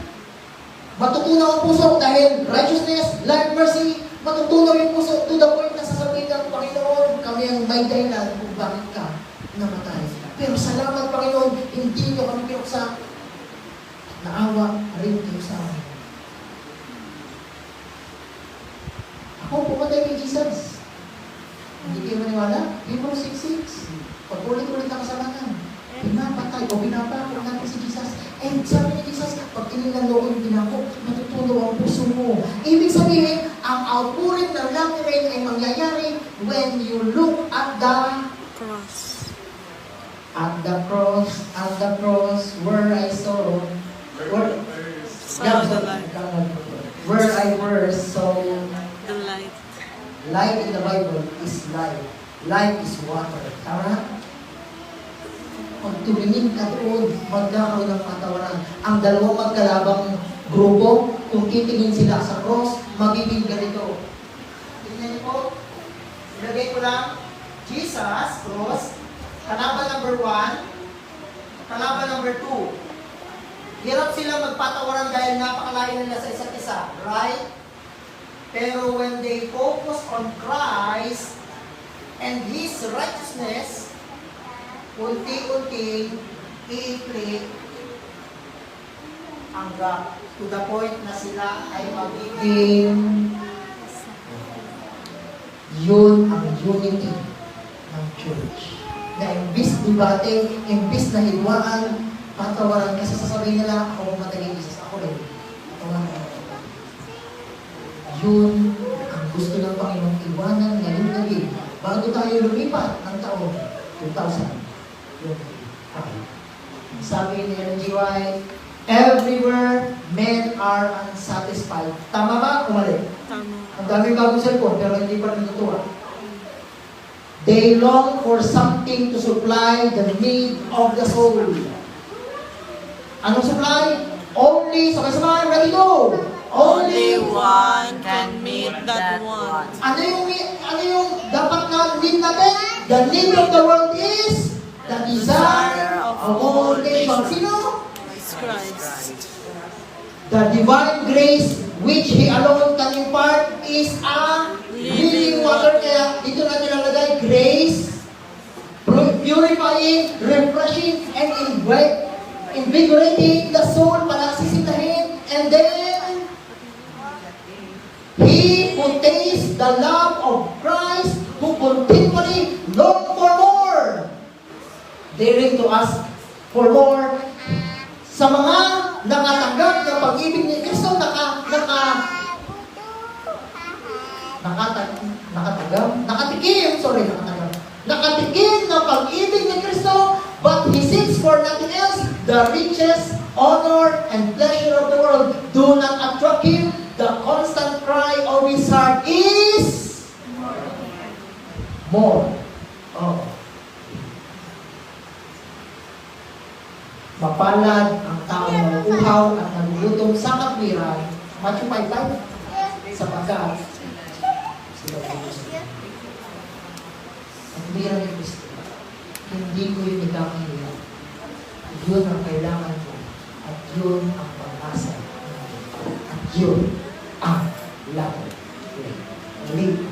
matutunaw ang puso dahil righteousness, life, mercy, matutunaw yung puso to the point na sasabihin ng Panginoon, kami ang may dahilan kung bakit ka namatay. Pero salamat Panginoon, hindi nyo kami pinuksa. Naawa rin kayo sa amin. Ako pumatay kay Jesus. Hindi kayo maniwala? Hebrews 6:6. Pag ulit-ulit ang kasalanan, pinapatay o pinapako natin si Jesus. And sabi ni Jesus, pag tinignan mo yung pinako, matutunaw ang puso mo. Ibig sabihin, ang outpouring ng lateral ay mangyayari when you look at the Cross. at the cross, where I saw, where I first saw. The light. Light in the Bible is life. Life is water. Tama? Pag tumingin ka doon, magkakaroon ng patawaran. Ang dalawang magkalabang grupo, kung titingin sila sa cross, magiging ganito. Tingnan niyo po. Ilagay ko lang, Jesus, cross, kalaban number 1, kalaban number 2. Hirap sila magpatawaran dahil napakalayo nila sa isa't isa. Right? Pero when they focus on Christ and His righteousness, unti-unting i-click ang gap to the point na sila ay magiging yun ang unity ng church. Na imbis debate, imbis na hidwaan, patawaran kasi sasabihin nila, ako mamatay kay Jesus, ako rin. Patawaran. Yun ang gusto ng Panginoong iwanan ngayong gabi bago tayo lumipat ng taon 2025. Sabi ni Ellen G. White, everywhere men are unsatisfied. Tama ba o mali? Tama. Ang daming bagong cellphone pero hindi pa natutuwa. They long for something to supply the need of the soul. Anong supply? Only, sabay-sabay, ready go! Only one can meet that one. Ano yung dapat na need natin? The need of the world is the desire of all nations. Sino? Christ. The divine grace which He alone can impart is a living water. Kaya dito natin nakalagay, grace, purifying, refreshing, and invigorating the soul, palaksisitahin, and then he who tastes the love of Christ, who continually long for more, daring to ask for more. Sa mga nakatanggap ng pag-ibig ni Kristo, nakatikim nakatikim ng pag-ibig ni Kristo, but he seeks for nothing else, the riches, honor, and pleasure of the world do not attract him. The constant cry of his heart is more. Oh. Mapalad ang taong nauuhaw at nagugutom sa katwiran, Matthew 5:5, sapagkat sila ay gusto. At mira ni Kristo, hindi ko yun ikakahirap. Yun ang kailangan ko. At yun ang pag-asa. At yun ang lahat. Muli,